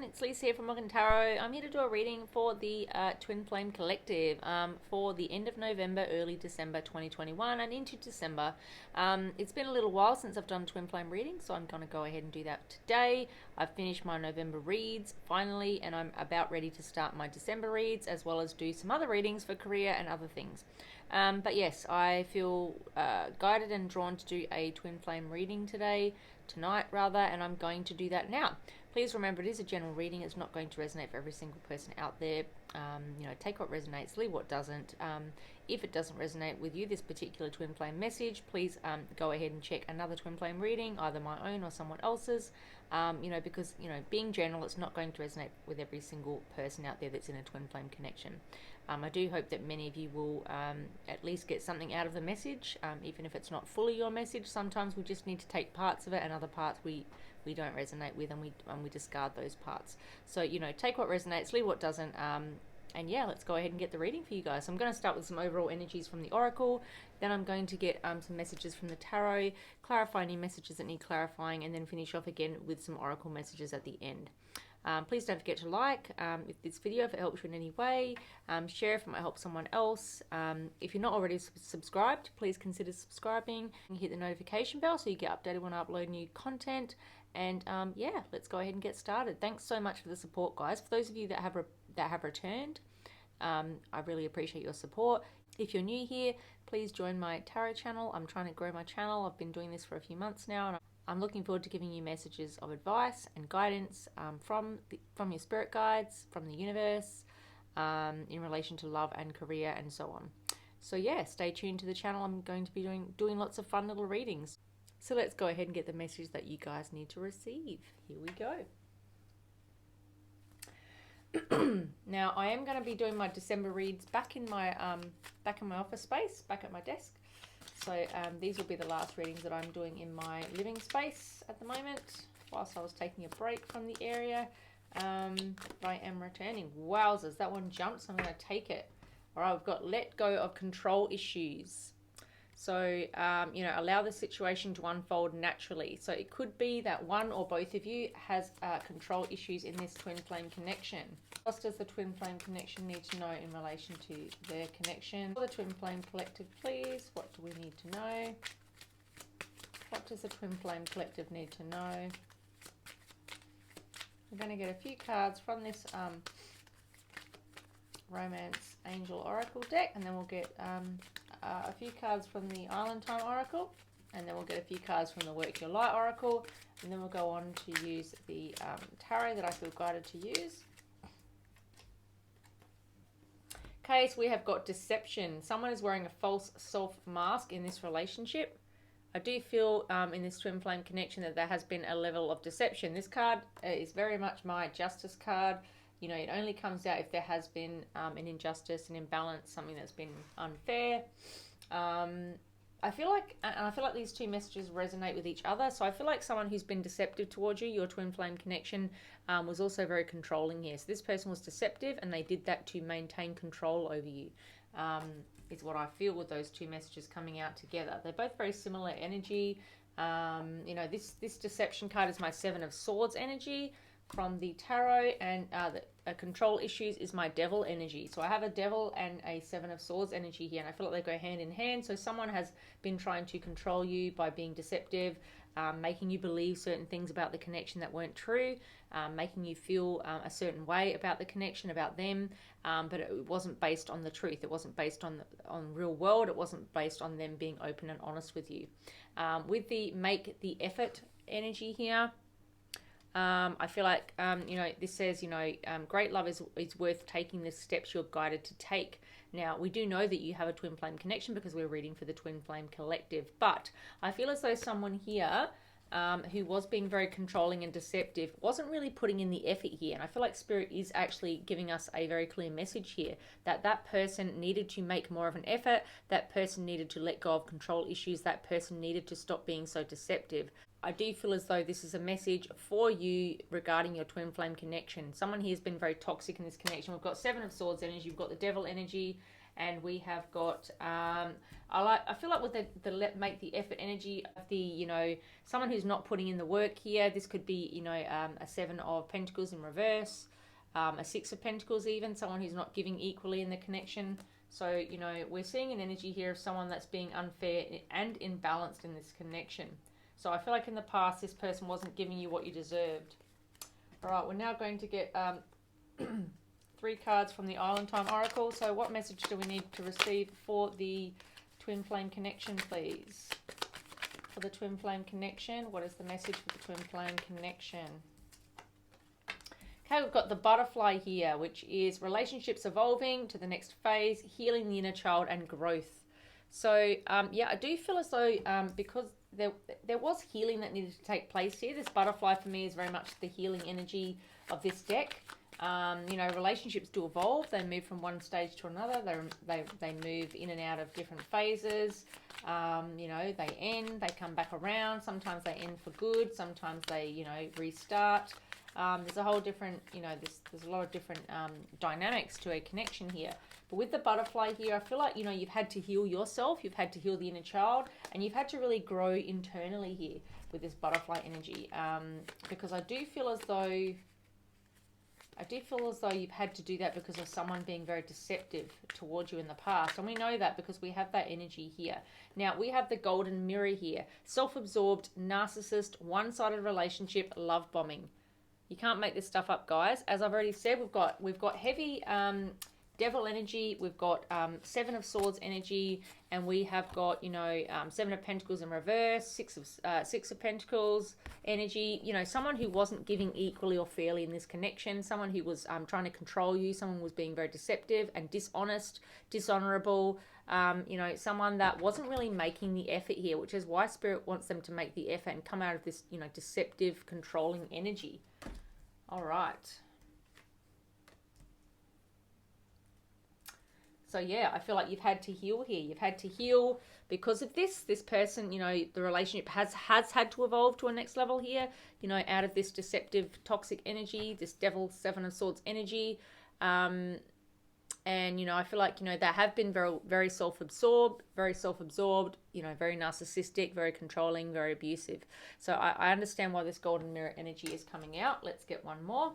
everyone, it's Lisa here from Morgan Tarot. I'm here to do a reading for the Twin Flame Collective for the end of November, early December 2021 and into December. It's been a little while since I've done Twin Flame readings, so I'm going to go ahead and do that today. I've finished my November reads finally, and I'm about ready to start my December reads, as well as do some other readings for career and other things. But yes, I feel guided and drawn to do a Twin Flame reading tonight rather, and I'm going to do that now. Please remember, it is a general reading. It's not going to resonate for every single person out there. Take what resonates, leave what doesn't. If it doesn't resonate with you, this particular Twin Flame message, please go ahead and check another Twin Flame reading, either my own or someone else's. Because being general, it's not going to resonate with every single person out there that's in a Twin Flame connection. I do hope that many of you will at least get something out of the message, even if it's not fully your message. Sometimes we just need to take parts of it, and other parts we don't resonate with, and we discard those parts. So take what resonates, leave what doesn't. And yeah, let's go ahead and get the reading for you guys. So I'm going to start with some overall energies from the Oracle. Then I'm going to get some messages from the Tarot, clarify any messages that need clarifying, and then finish off again with some Oracle messages at the end. Please don't forget to like this video if it helps you in any way. Share if it might help someone else. If you're not already subscribed, please consider subscribing and hit the notification bell so you get updated when I upload new content. And yeah, let's go ahead and get started. Thanks so much for the support, guys. For those of you that have returned, I really appreciate your support. If you're new here, please join my tarot channel. I'm trying to grow my channel. I've been doing this for a few months now, and I'm looking forward to giving you messages of advice and guidance from your spirit guides, from the universe, in relation to love and career and so on. So yeah, stay tuned to the channel. I'm going to be doing lots of fun little readings. So let's go ahead and get the message that you guys need to receive. Here we go. Now I am going to be doing my December reads back in my office space, back at my desk. So these will be the last readings that I'm doing in my living space at the moment, whilst I was taking a break from the area. I am returning. Wowzers, that one jumped, so I'm going to take it. All right, we've got let go of control issues. So, allow the situation to unfold naturally. So it could be that one or both of you has control issues in this Twin Flame connection. What does the Twin Flame connection need to know in relation to their connection? For the Twin Flame Collective, please, what do we need to know? What does the Twin Flame Collective need to know? We're going to get a few cards from this Romance Angel Oracle deck, and then we'll get a few cards from the Island Time Oracle, and then we'll get a few cards from the Work Your Light Oracle, and then we'll go on to use the tarot that I feel guided to use. Okay, so we have got deception. Someone is wearing a false self mask in this relationship. I do feel in this Twin Flame connection that there has been a level of deception. This card is very much my Justice card. It only comes out if there has been an injustice, an imbalance, something that's been unfair. I feel like these two messages resonate with each other. So I feel like someone who's been deceptive towards you, your Twin Flame connection, was also very controlling here. So this person was deceptive, and they did that to maintain control over you. Is what I feel with those two messages coming out together. They're both very similar energy. This deception card is my Seven of Swords energy from the tarot, and the control issues is my Devil energy. So I have a Devil and a Seven of Swords energy here, and I feel like they go hand in hand. So someone has been trying to control you by being deceptive, making you believe certain things about the connection that weren't true, making you feel a certain way about the connection, about them, but it wasn't based on the truth. It wasn't based on real world. It wasn't based on them being open and honest with you. With the make the effort energy here, I feel like, this says, great love is worth taking the steps you're guided to take. Now, we do know that you have a Twin Flame connection because we're reading for the Twin Flame Collective, but I feel as though someone here who was being very controlling and deceptive wasn't really putting in the effort here. And I feel like Spirit is actually giving us a very clear message here that that person needed to make more of an effort. That person needed to let go of control issues. That person needed to stop being so deceptive. I do feel as though this is a message for you regarding your Twin Flame connection. Someone here has been very toxic in this connection. We've got Seven of Swords energy. We've got the Devil energy. and we have got I feel like with the make the effort energy of the, you know, someone who's not putting in the work here. This could be, you know, a Seven of Pentacles in reverse, a Six of Pentacles even, someone who's not giving equally in the connection. So, you know, we're seeing an energy here of someone that's being unfair and imbalanced in this connection. So I feel like in the past, this person wasn't giving you what you deserved. All right, we're now going to get 3 cards from the Island Time Oracle. So what message do we need to receive for the Twin Flame connection, please? For the Twin Flame connection, what is the message for the Twin Flame connection? Okay, we've got the butterfly here, which is relationships evolving to the next phase, healing the inner child, and growth. So, yeah, I do feel as though because there was healing that needed to take place here. This butterfly for me is very much the healing energy of this deck. You know, relationships do evolve. They move from one stage to another. They move in and out of different phases. You know, they end, they come back around. Sometimes they end for good. Sometimes they, you know, restart. There's a whole different, you know, there's a lot of different dynamics to a connection here. But with the butterfly here, I feel like, you know, you've had to heal yourself, you've had to heal the inner child, and you've had to really grow internally here with this butterfly energy. Because I do feel as though you've had to do that because of someone being very deceptive towards you in the past. And we know that because we have that energy here. Now, we have the golden mirror here. Self-absorbed, narcissist, one-sided relationship, love bombing. You can't make this stuff up, guys. As I've already said, we've got heavy devil energy. We've got Seven of Swords energy, and we have got, you know, Seven of Pentacles in reverse, Six of Pentacles energy. You know, someone who wasn't giving equally or fairly in this connection. Someone who was trying to control you. Someone who was being very deceptive and dishonest, dishonorable. You know, someone that wasn't really making the effort here, which is why Spirit wants them to make the effort and come out of this, you know, deceptive, controlling energy. All right. So yeah, I feel like you've had to heal here. You've had to heal because of this. This person, you know, the relationship has had to evolve to a next level here, you know, out of this deceptive, toxic energy, this devil, Seven of Swords energy. And, you know, I feel like, you know, they have been very, very self-absorbed, you know, very narcissistic, very controlling, very abusive. So I understand why this golden mirror energy is coming out. Let's get one more.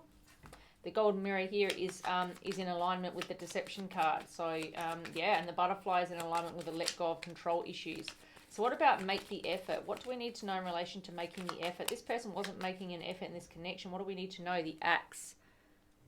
The golden mirror here is in alignment with the deception card. So, yeah, and the butterfly is in alignment with the let go of control issues. So what about make the effort? What do we need to know in relation to making the effort? This person wasn't making an effort in this connection. What do we need to know? The axe.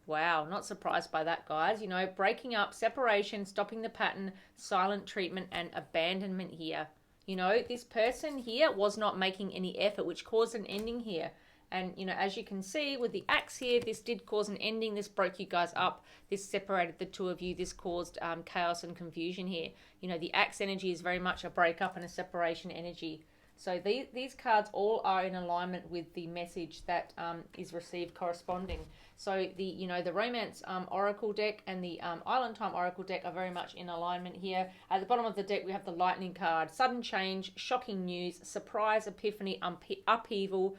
Wow, not surprised by that, guys. You know, breaking up, separation, stopping the pattern, silent treatment, and abandonment here. You know, this person here was not making any effort, which caused an ending here. And, you know, as you can see with the axe here, this did cause an ending. This broke you guys up. This separated the two of you. This caused chaos and confusion here. You know, the axe energy is very much a breakup and a separation energy. So these cards all are in alignment with the message that is received corresponding. So the, you know, the Romance Oracle deck and the Island Time Oracle deck are very much in alignment here. At the bottom of the deck, we have the Lightning card. Sudden change, shocking news, surprise, epiphany, upheaval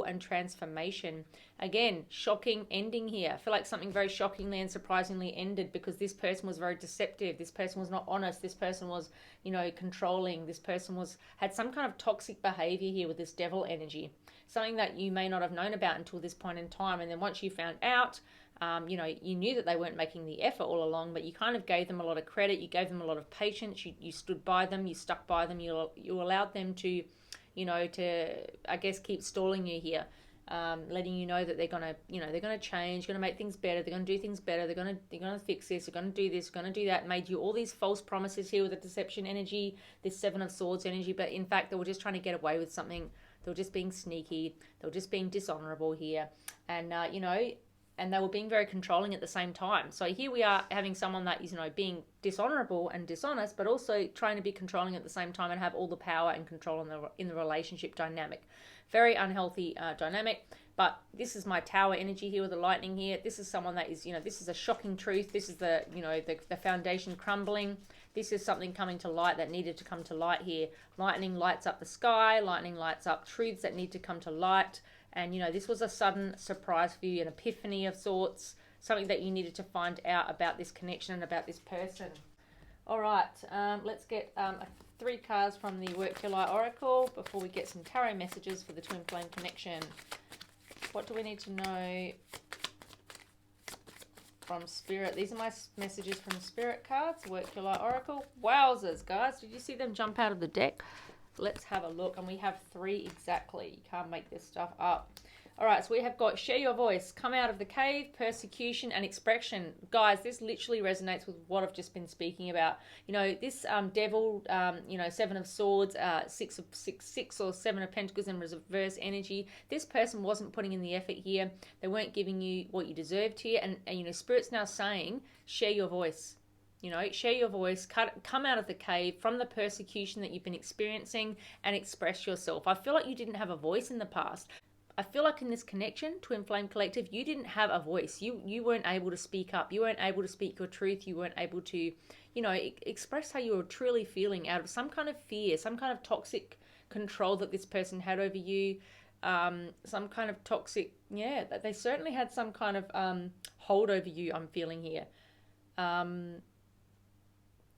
and transformation. Again, shocking ending here. I feel like something very shockingly and surprisingly ended because this person was very deceptive. This person was not honest. This person was, you know, controlling. This person had some kind of toxic behavior here with this devil energy. Something that you may not have known about until this point in time. And then once you found out, you know, you knew that they weren't making the effort all along, but you kind of gave them a lot of credit. You gave them a lot of patience. You stood by them. You stuck by them. You allowed them to, you know, to, I guess, keep stalling you here, letting you know that they're going to, you know, they're going to change, going to make things better, they're going to do things better, they're going to fix this, they're going to do this, going to do that, made you all these false promises here with the deception energy, this Seven of Swords energy, but in fact, they were just trying to get away with something. They were just being sneaky. They were just being dishonorable here. And, you know, and they were being very controlling at the same time. So here we are having someone that is, you know, being dishonorable and dishonest, but also trying to be controlling at the same time and have all the power and control in the relationship dynamic. Very unhealthy dynamic. But this is my tower energy here with the lightning here. This is someone that is, you know, this is a shocking truth. This is the, you know, the foundation crumbling. This is something coming to light that needed to come to light here. Lightning lights up the sky. Lightning lights up truths that need to come to light. And, you know, this was a sudden surprise for you, an epiphany of sorts. something that you needed to find out about this connection and about this person. All right, let's get 3 cards from the Work Your Light Oracle before we get some tarot messages for the twin flame connection. What do we need to know from Spirit? These are my messages from Spirit cards, Work Your Light Oracle. Wowzers, guys. Did you see them jump out of the deck? Let's have a look. And we have 3 exactly. You can't make this stuff up. All right, so we have got share your voice, come out of the cave, persecution, and expression. Guys, this literally resonates with what I've just been speaking about. You know, this devil, you know, 7 of Swords, 6 or 7 of Pentacles in reverse energy. This person wasn't putting in the effort here. They weren't giving you what you deserved here. And you know, Spirit's now saying, share your voice. You know, share your voice, come out of the cave from the persecution that you've been experiencing and express yourself. I feel like you didn't have a voice in the past. I feel like in this connection, Twin Flame Collective, you didn't have a voice. You weren't able to speak up. You weren't able to speak your truth. You weren't able to, you know, express how you were truly feeling out of some kind of fear, some kind of toxic control that this person had over you, some kind of toxic, yeah, they certainly had some kind of hold over you, I'm feeling here.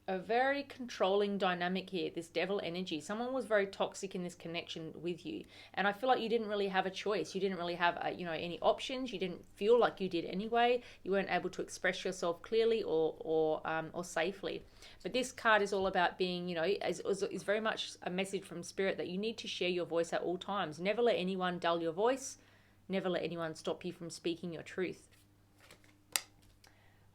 A very controlling dynamic here, this devil energy. Someone was very toxic in this connection with you. And I feel like you didn't really have a choice. You didn't really have, you know, any options. You didn't feel like you did anyway. You weren't able to express yourself clearly or safely. But this card is all about being, you know, is very much a message from Spirit that you need to share your voice at all times. Never let anyone dull your voice. Never let anyone stop you from speaking your truth.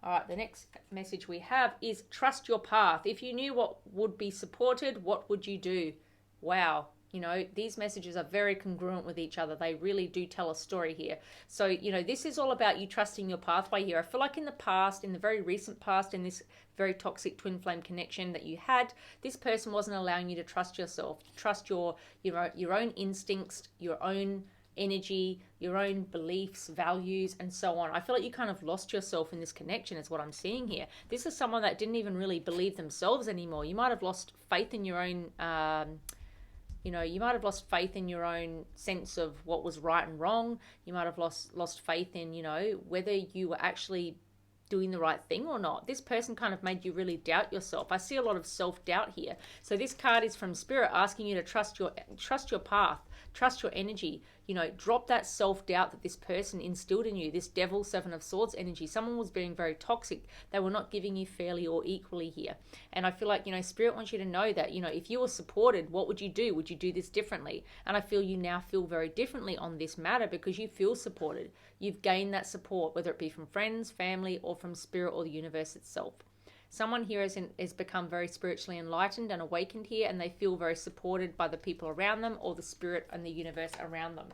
All right, the next message we have is trust your path. If you knew what would be supported, what would you do? Wow. You know, these messages are very congruent with each other. They really do tell a story here. So, you know, this is all about you trusting your pathway here. I feel like in the past, in the very recent past, in this very toxic twin flame connection that you had, this person wasn't allowing you to trust yourself, trust your own instincts, your own energy, your own beliefs, values, and so on. I feel like you kind of lost yourself in this connection is what I'm seeing here. This is someone that didn't even really believe themselves anymore. You might have lost faith in your own, you know, you might have lost faith in your own sense of what was right and wrong. You might have lost faith in, you know, whether you were actually doing the right thing or not. This person kind of made you really doubt yourself. I see a lot of self-doubt here. So this card is from Spirit asking you to trust your path, trust your energy. You know, drop that self-doubt that this person instilled in you, this devil 7 of Swords energy. Someone was being very toxic. They were not giving you fairly or equally here. And I feel like, you know, Spirit wants you to know that, you know, if you were supported, what would you do? Would you do this differently? And I feel you now feel very differently on this matter because you feel supported. You've gained that support, whether it be from friends, family, or from Spirit or the universe itself. Someone here has become very spiritually enlightened and awakened here, and they feel very supported by the people around them or the Spirit and the universe around them.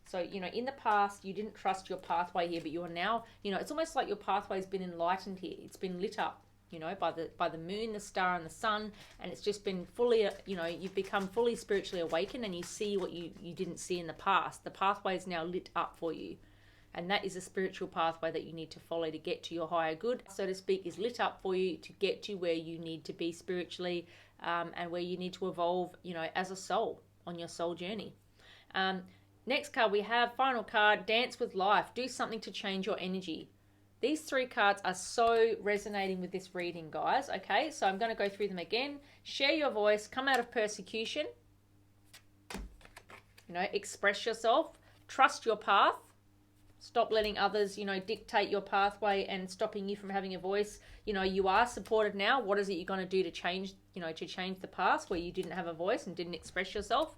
So, you know, in the past, you didn't trust your pathway here, but you are now, you know, it's almost like your pathway's been enlightened here. It's been lit up, you know, by the moon, the star, and the sun, and it's just been fully, you know, you've become fully spiritually awakened, and you see what you didn't see in the past. The pathway is now lit up for you. And that is a spiritual pathway that you need to follow to get to your higher good, so to speak, is lit up for you to get to where you need to be spiritually, and where you need to evolve, you know, as a soul on your soul journey. Next card we have, final card, dance with life. Do something to change your energy. These 3 cards are so resonating with this reading, guys. Okay, so I'm going to go through them again. Share your voice, come out of persecution, you know, express yourself, trust your path. Stop letting others, you know, dictate your pathway and stopping you from having a voice. You know, you are supported now. What is it you're going to do to change, you know, to change the past where you didn't have a voice and didn't express yourself?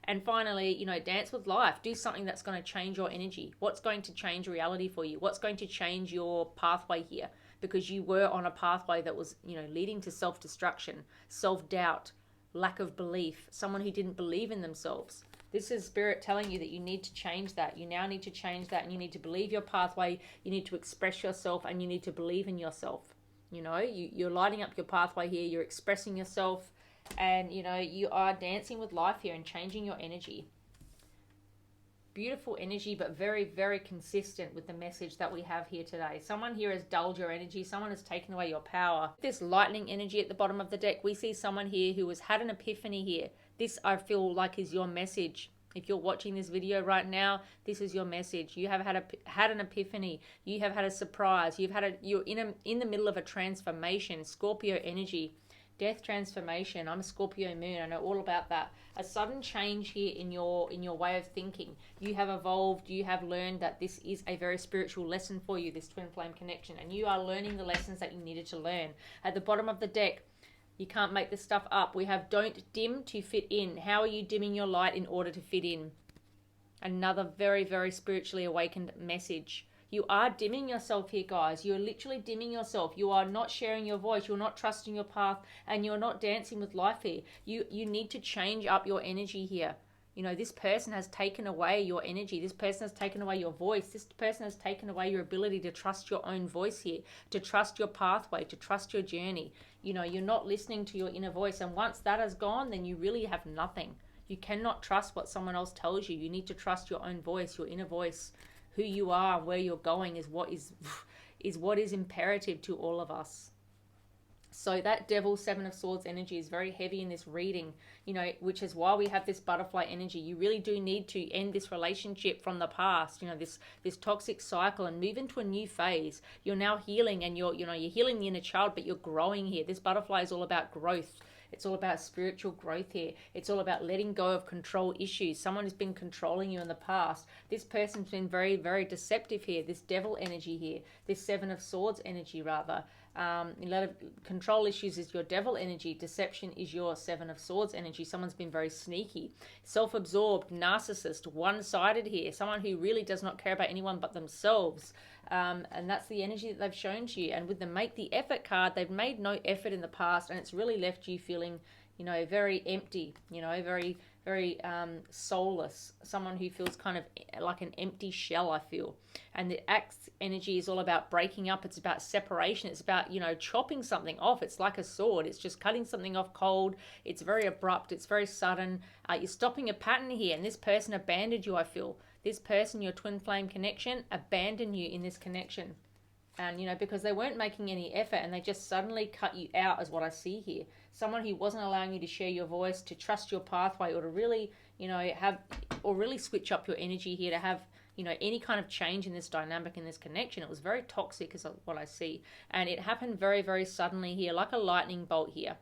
And finally, you know, dance with life. Do something that's going to change your energy. What's going to change reality for you? What's going to change your pathway here? Because you were on a pathway that was, you know, leading to self-destruction, self-doubt, lack of belief, someone who didn't believe in themselves. This is Spirit telling you that you need to change that. You now need to change that, and you need to believe your pathway. You need to express yourself, and you need to believe in yourself. You know, you're lighting up your pathway here. You're expressing yourself, and, you know, you are dancing with life here and changing your energy. Beautiful energy, but very, very consistent with the message that we have here today. Someone here has dulled your energy. Someone has taken away your power. This lightning energy at the bottom of the deck, we see someone here who has had an epiphany here. This, I feel like, is your message If you're watching this video right now, this is your message. You have had an epiphany. You have had a surprise. You're in the middle of a transformation. Scorpio energy, death transformation. I'm a Scorpio moon. I know all about that. A sudden change here in your way of thinking. You have evolved. You have learned that this is a very spiritual lesson for you, this twin flame connection, and you are learning the lessons that you needed to learn. At the bottom of the deck, you can't make this stuff up. We have don't dim to fit in. How are you dimming your light in order to fit in? Another very, very spiritually awakened message. You are dimming yourself here, guys. You're literally dimming yourself. You are not sharing your voice. You're not trusting your path, and you're not dancing with life here. You need to change up your energy here. You know, this person has taken away your energy. This person has taken away your voice. This person has taken away your ability to trust your own voice here, to trust your pathway, to trust your journey. You know, you're not listening to your inner voice. And once that has gone, then you really have nothing. You cannot trust what someone else tells you. You need to trust your own voice, your inner voice. Who you are, where you're going is what is imperative to all of us. So that Devil, Seven of Swords energy is very heavy in this reading, you know, which is why we have this butterfly energy. You really do need to end this relationship from the past, you know, this toxic cycle, and move into a new phase. You're now healing, and you're healing the inner child, but you're growing here. This butterfly is all about growth. It's all about spiritual growth here. It's all about letting go of control issues. Someone has been controlling you in the past. This person's been very, very deceptive here. This Devil energy here, this Seven of Swords energy rather. A lot of control issues is your Devil energy. Deception is your Seven of Swords energy. Someone's been very sneaky, self-absorbed, narcissist, one-sided here. Someone who really does not care about anyone but themselves. And that's the energy that they've shown to you. And with the Make the Effort card, they've made no effort in the past, and it's really left you feeling, you know, very empty, you know, very, very soulless. Someone who feels kind of like an empty shell, I feel. And the Axe energy is all about breaking up. It's about separation. It's about, you know, chopping something off. It's like a sword. It's just cutting something off cold. It's very abrupt. It's very sudden. You're stopping a pattern here, and this person abandoned you, I feel. This person, your twin flame connection, abandoned you in this connection. And, you know, because they weren't making any effort, and they just suddenly cut you out is what I see here. Someone who wasn't allowing you to share your voice, to trust your pathway, or to really, you know, really switch up your energy here, to have, you know, any kind of change in this dynamic, in this connection. It was very toxic is what I see. And it happened very, very suddenly here, like a lightning bolt here.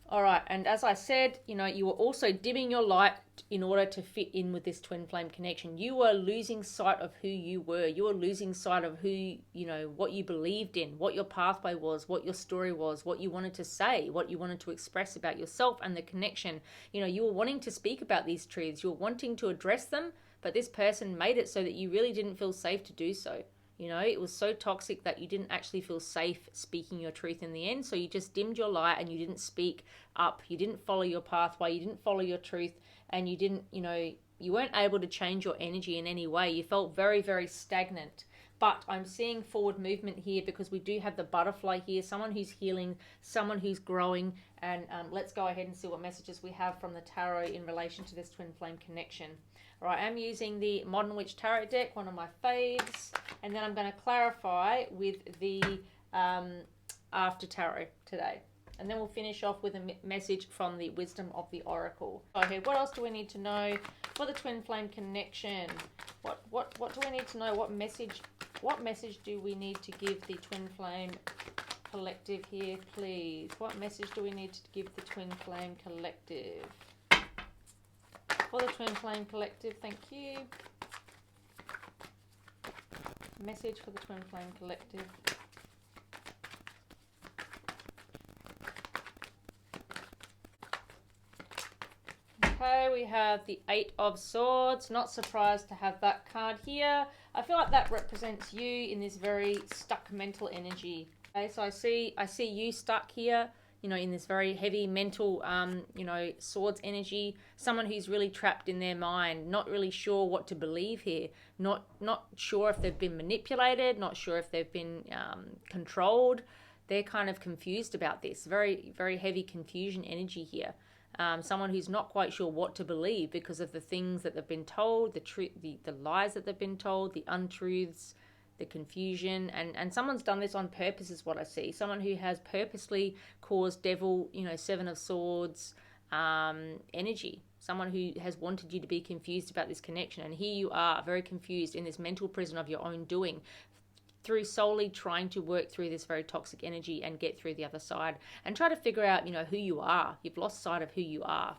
All right, and as I said, you know, you were also dimming your light in order to fit in with this twin flame connection. You were losing sight of who you were. You were losing sight of who, you know, what you believed in, what your pathway was, what your story was, what you wanted to say, what you wanted to express about yourself and the connection. You know, you were wanting to speak about these truths. You were wanting to address them, but this person made it so that you really didn't feel safe to do so. You know, it was so toxic that you didn't actually feel safe speaking your truth in the end. So you just dimmed your light and you didn't speak up. You didn't follow your pathway. You didn't follow your truth. And you didn't, you know, you weren't able to change your energy in any way. You felt very, very stagnant. But I'm seeing forward movement here because we do have the butterfly here. Someone who's healing, someone who's growing. And let's go ahead and see what messages we have from the tarot in relation to this twin flame connection. All right, I'm using the Modern Witch Tarot deck, one of my faves. And then I'm going to clarify with the After Tarot today. And then we'll finish off with a message from the Wisdom of the Oracle. Okay, what else do we need to know for the twin flame connection? What do we need to know? What message do we need to give the twin flame collective here, please? What message do we need to give the twin flame collective? For the twin flame collective, thank you. Message for the twin flame collective. Okay, we have the Eight of Swords. Not surprised to have that card here. I feel like that represents you in this very stuck mental energy. Okay, so I see you stuck here, you know, in this very heavy mental, you know, swords energy. Someone who's really trapped in their mind, not really sure what to believe here. Not sure if they've been manipulated, not sure if they've been controlled. They're kind of confused about this. Very, very heavy confusion energy here. Someone who's not quite sure what to believe because of the things that they've been told, the lies that they've been told, the untruths, the confusion, and someone's done this on purpose is what I see. Someone who has purposely caused Devil, you know, Seven of Swords, energy, someone who has wanted you to be confused about this connection. And here you are, very confused in this mental prison of your own doing, through solely trying to work through this very toxic energy and get through the other side and try to figure out, who you are. You've lost sight of who you are.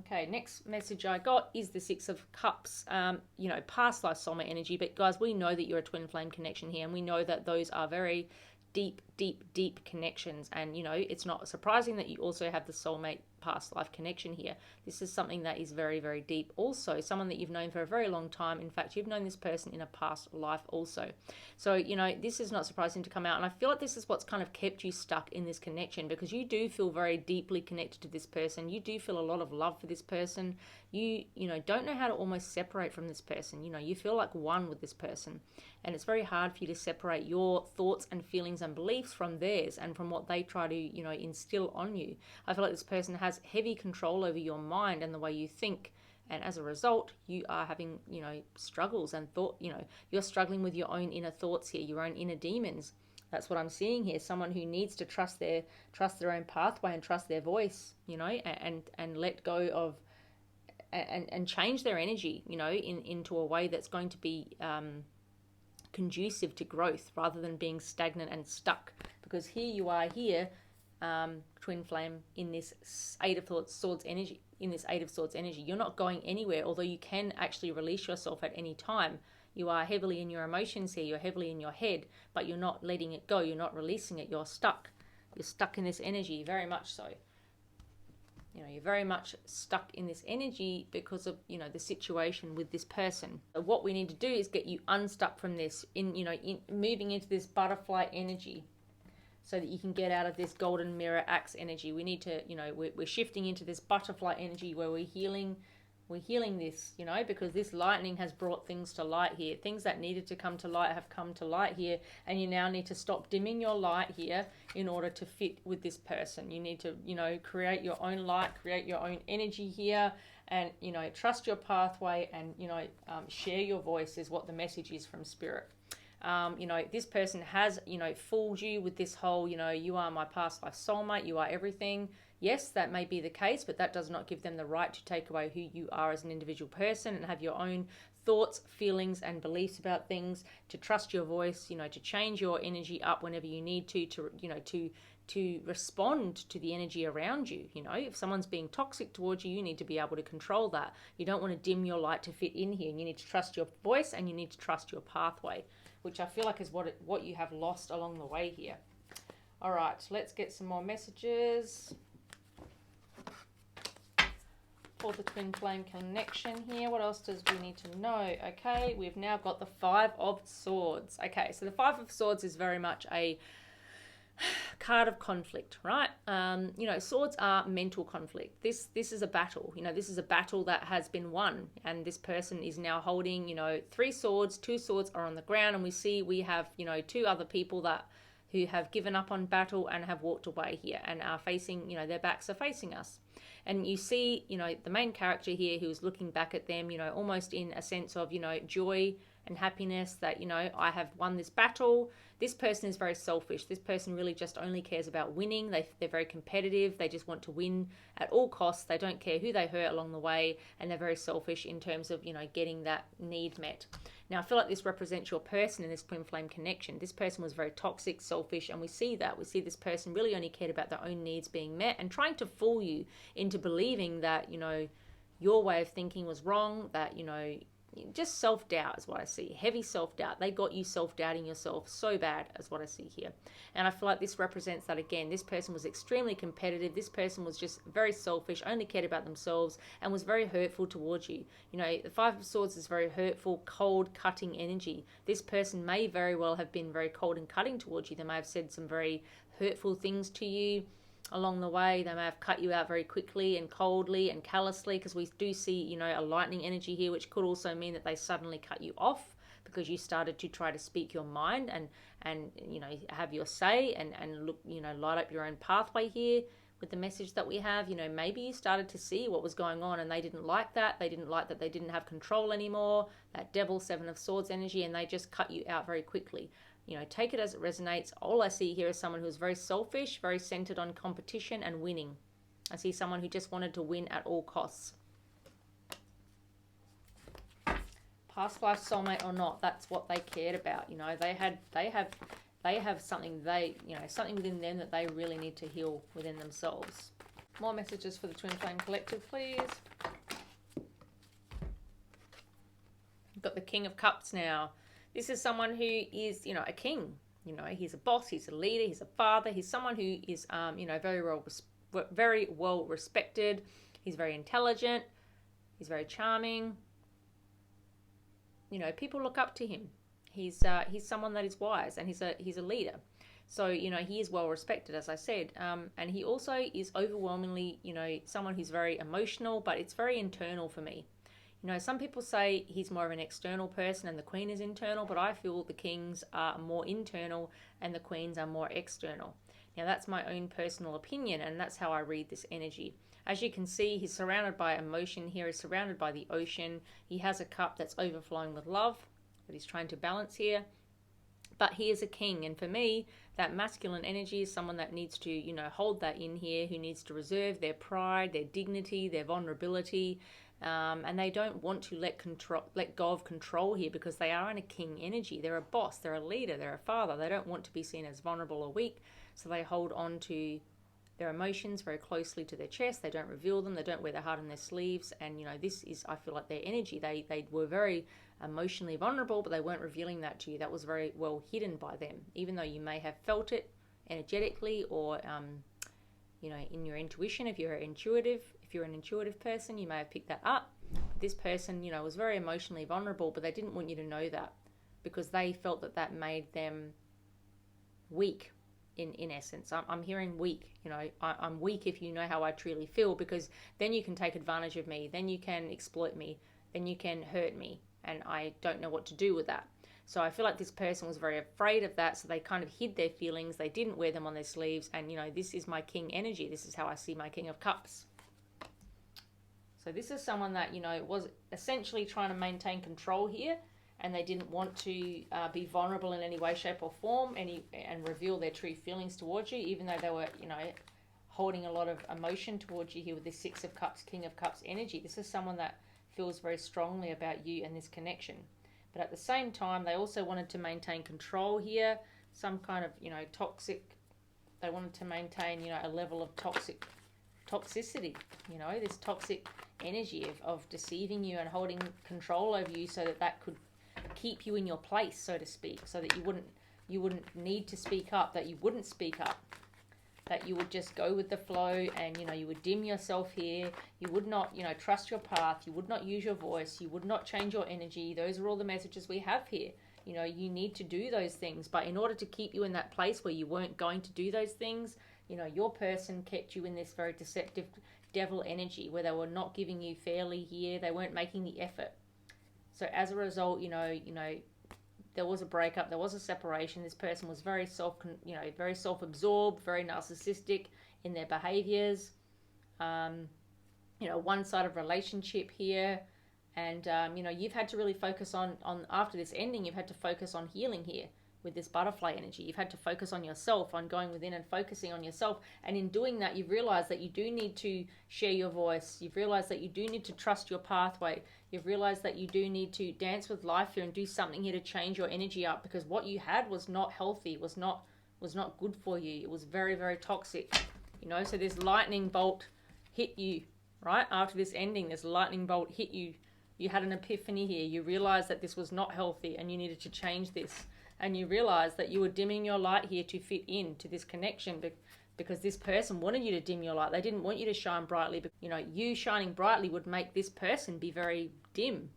Okay, next message I got is the Six of Cups, past life soulmate energy. But guys, we know that you're a twin flame connection here, and we know that those are very deep connections. And, it's not surprising that you also have the soulmate past life connection here. This is something that is very deep. Also, someone that you've known for a very long time. In fact, you've known this person in a past life also. So, this is not surprising to come out. And I feel like this is what's kind of kept you stuck in this connection, because you do feel very deeply connected to this person. You do feel a lot of love for this person. You don't know how to almost separate from this person. You feel like one with this person. And it's very hard for you to separate your thoughts and feelings and beliefs from theirs and from what they try to, instill on you. I feel like this person has heavy control over your mind and the way you think. And as a result, you are having, struggles and you're struggling with your own inner thoughts here, your own inner demons. That's what I'm seeing here. Someone who needs to trust their own pathway and trust their voice, and let go of and change their energy, into a way that's going to be conducive to growth rather than being stagnant and stuck. Because here you are here, twin flame, in this Eight of Swords energy. You're not going anywhere, although you can actually release yourself at any time. You are heavily in your emotions here. You're heavily in your head, but you're not letting it go. You're not releasing it. You're stuck. You're stuck in this energy, very much so. You're very much stuck in this energy because of, the situation with this person. So what we need to do is get you unstuck from this, in moving into this butterfly energy, so that you can get out of this golden mirror axe energy. We need to, we're shifting into this butterfly energy where we're healing this, because this lightning has brought things to light here. Things that needed to come to light have come to light here, and you now need to stop dimming your light here in order to fit with this person. You need to, create your own light, create your own energy here, and, trust your pathway, and, share your voice is what the message is from Spirit. This person has, fooled you with this whole, you are my past life soulmate, you are everything. Yes, that may be the case, but that does not give them the right to take away who you are as an individual person and have your own thoughts, feelings, and beliefs about things, to trust your voice, to change your energy up whenever you need to respond to the energy around you. If someone's being toxic towards you, you need to be able to control that. You don't want to dim your light to fit in here. You need to trust your voice, and you need to trust your pathway, which I feel like is what you have lost along the way here. All right, let's get some more messages for the twin flame connection here. What else does we need to know? Okay, we've now got the Five of Swords. Okay, so the Five of Swords is very much a card of conflict, right? Swords are mental conflict. This is a battle. This is a battle that has been won, and this person is now holding, 3 swords. 2 swords are on the ground, and we have, 2 other people who have given up on battle and have walked away here and are facing, their backs are facing us. And you see, the main character here who is looking back at them, almost in a sense of, joy and happiness that, I have won this battle. This person is very selfish. This person really just only cares about winning. They're very competitive. They just want to win at all costs. They don't care who they hurt along the way, and they're very selfish in terms of, getting that need met. Now, I feel like this represents your person in this twin flame connection. This person was very toxic, selfish, and we see that. We see this person really only cared about their own needs being met and trying to fool you into believing that, your way of thinking was wrong, that, just self-doubt is what I see. Heavy self-doubt. They got you self-doubting yourself so bad is what I see here. And I feel like this represents that again. This person was extremely competitive. This person was just very selfish, only cared about themselves, and was very hurtful towards you. The Five of Swords is very hurtful, cold, cutting energy. This person may very well have been very cold and cutting towards you. They may have said some very hurtful things to you along the way. They may have cut you out very quickly and coldly and callously, because we do see, a lightning energy here, which could also mean that they suddenly cut you off because you started to try to speak your mind and have your say and look, light up your own pathway here with the message that we have. Maybe you started to see what was going on and they didn't like that. They didn't like that they didn't have control anymore, that Devil, Seven of Swords energy, and they just cut you out very quickly. You know, take it as it resonates. All I see here is someone who's very selfish, very centered on competition and winning. I see someone who just wanted to win at all costs. Past life soulmate or not, that's what they cared about. You know, they have something something within them that they really need to heal within themselves. More messages for the Twin Flame Collective, please. We've got the King of Cups now. This is someone who is, you know, a king. You know, he's a boss, he's a leader, he's a father. He's someone who is, you know, very well respected. He's very intelligent. He's very charming. You know, people look up to him. He's someone that is wise, and he's a leader. So, you know, he is well respected, as I said. And he also is overwhelmingly, you know, someone who's very emotional, but it's very internal for me. You know, some people say he's more of an external person and the Queen is internal, but I feel the Kings are more internal and the Queens are more external. Now, that's my own personal opinion, and that's how I read this energy. As you can see, he's surrounded by emotion here. He's surrounded by the ocean. He has a cup that's overflowing with love that he's trying to balance here. But he is a king, and for me, that masculine energy is someone that needs to, you know, hold that in here, who needs to reserve their pride, their dignity, their vulnerability, and they don't want to let go of control here, because they are in a king energy. They're a boss, they're a leader, they're a father. They don't want to be seen as vulnerable or weak, so they hold on to their emotions very closely to their chest. They don't reveal them. They don't wear their heart on their sleeves. And, you know, this is, I feel like, their energy. They were very emotionally vulnerable, but they weren't revealing that to you. That was very well hidden by them, even though you may have felt it energetically or, you know, in your intuition. If you're an intuitive person, you may have picked that up. This person, you know, was very emotionally vulnerable, but they didn't want you to know that, because they felt that that made them weak. In essence, I'm hearing weak. You know, I'm weak if you know how I truly feel, because then you can take advantage of me, then you can exploit me, then you can hurt me, and I don't know what to do with that. So I feel like this person was very afraid of that, so they kind of hid their feelings. They didn't wear them on their sleeves, and, you know, this is my king energy. This is how I see my King of Cups. So this is someone that, you know, was essentially trying to maintain control here, and they didn't want to be vulnerable in any way, shape, or form, and reveal their true feelings towards you, even though they were, you know, holding a lot of emotion towards you here with this Six of Cups, King of Cups energy. This is someone that feels very strongly about you and this connection. But at the same time, they also wanted to maintain control here, some kind of, you know, they wanted to maintain, you know, a level of toxicity, you know, this toxic energy of deceiving you and holding control over you, so that could keep you in your place, so to speak, so that you wouldn't need to speak up, that you wouldn't speak up, that you would just go with the flow, and, you know, you would dim yourself here. You would not, you know, trust your path. You would not use your voice. You would not change your energy. Those are all the messages we have here. You know, you need to do those things, but in order to keep you in that place where you weren't going to do those things, you know, your person kept you in this very deceptive devil energy, where they were not giving you fairly here. They weren't making the effort. So as a result, you know, there was a breakup, there was a separation. This person was very self-absorbed, very narcissistic in their behaviors. You know, one-sided relationship here, and you know, you've had to really focus on after this ending. You've had to focus on healing here with this butterfly energy. You've had to focus on yourself, on going within and focusing on yourself. And in doing that, you've realized that you do need to share your voice. You've realized that you do need to trust your pathway. You've realized that you do need to dance with life here and do something here to change your energy up, because what you had was not healthy, was not good for you. It was very, very toxic, you know. So this lightning bolt hit you, right? After this ending, this lightning bolt hit you. You had an epiphany here. You realized that this was not healthy and you needed to change this. And you realize that you were dimming your light here to fit in to this connection, because this person wanted you to dim your light. They didn't want you to shine brightly. But, you know, you shining brightly would make this person be very dim.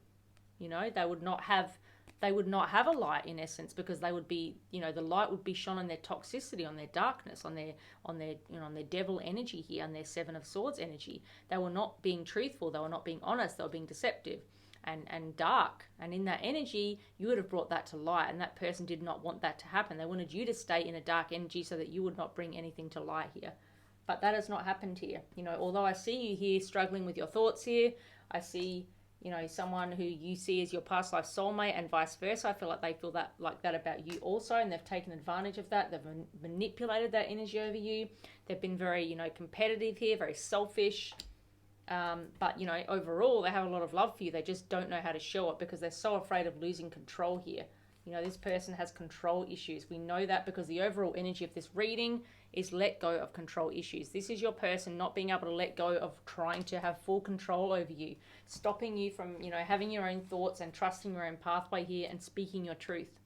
You know, they would not have a light, in essence, because they would be, you know, the light would be shone on their toxicity, on their darkness, on their you know, on their devil energy here, on their Seven of Swords energy. They were not being truthful. They were not being honest. They were being deceptive and dark. And in that energy, you would have brought that to light, and that person did not want that to happen. They wanted you to stay in a dark energy so that you would not bring anything to light here. But that has not happened here. You know, although I see you here struggling with your thoughts here, I see you know, someone who you see as your past life soulmate, and vice versa. I feel like they feel that like that about you also, and they've taken advantage of that. They've manipulated that energy over you. They've been very, you know, competitive here, very selfish. But, you know, overall, they have a lot of love for you. They just don't know how to show it because they're so afraid of losing control here. You know, this person has control issues. We know that because the overall energy of this reading is let go of control issues. This is your person not being able to let go of trying to have full control over you, stopping you from, you know, having your own thoughts and trusting your own pathway here and speaking your truth.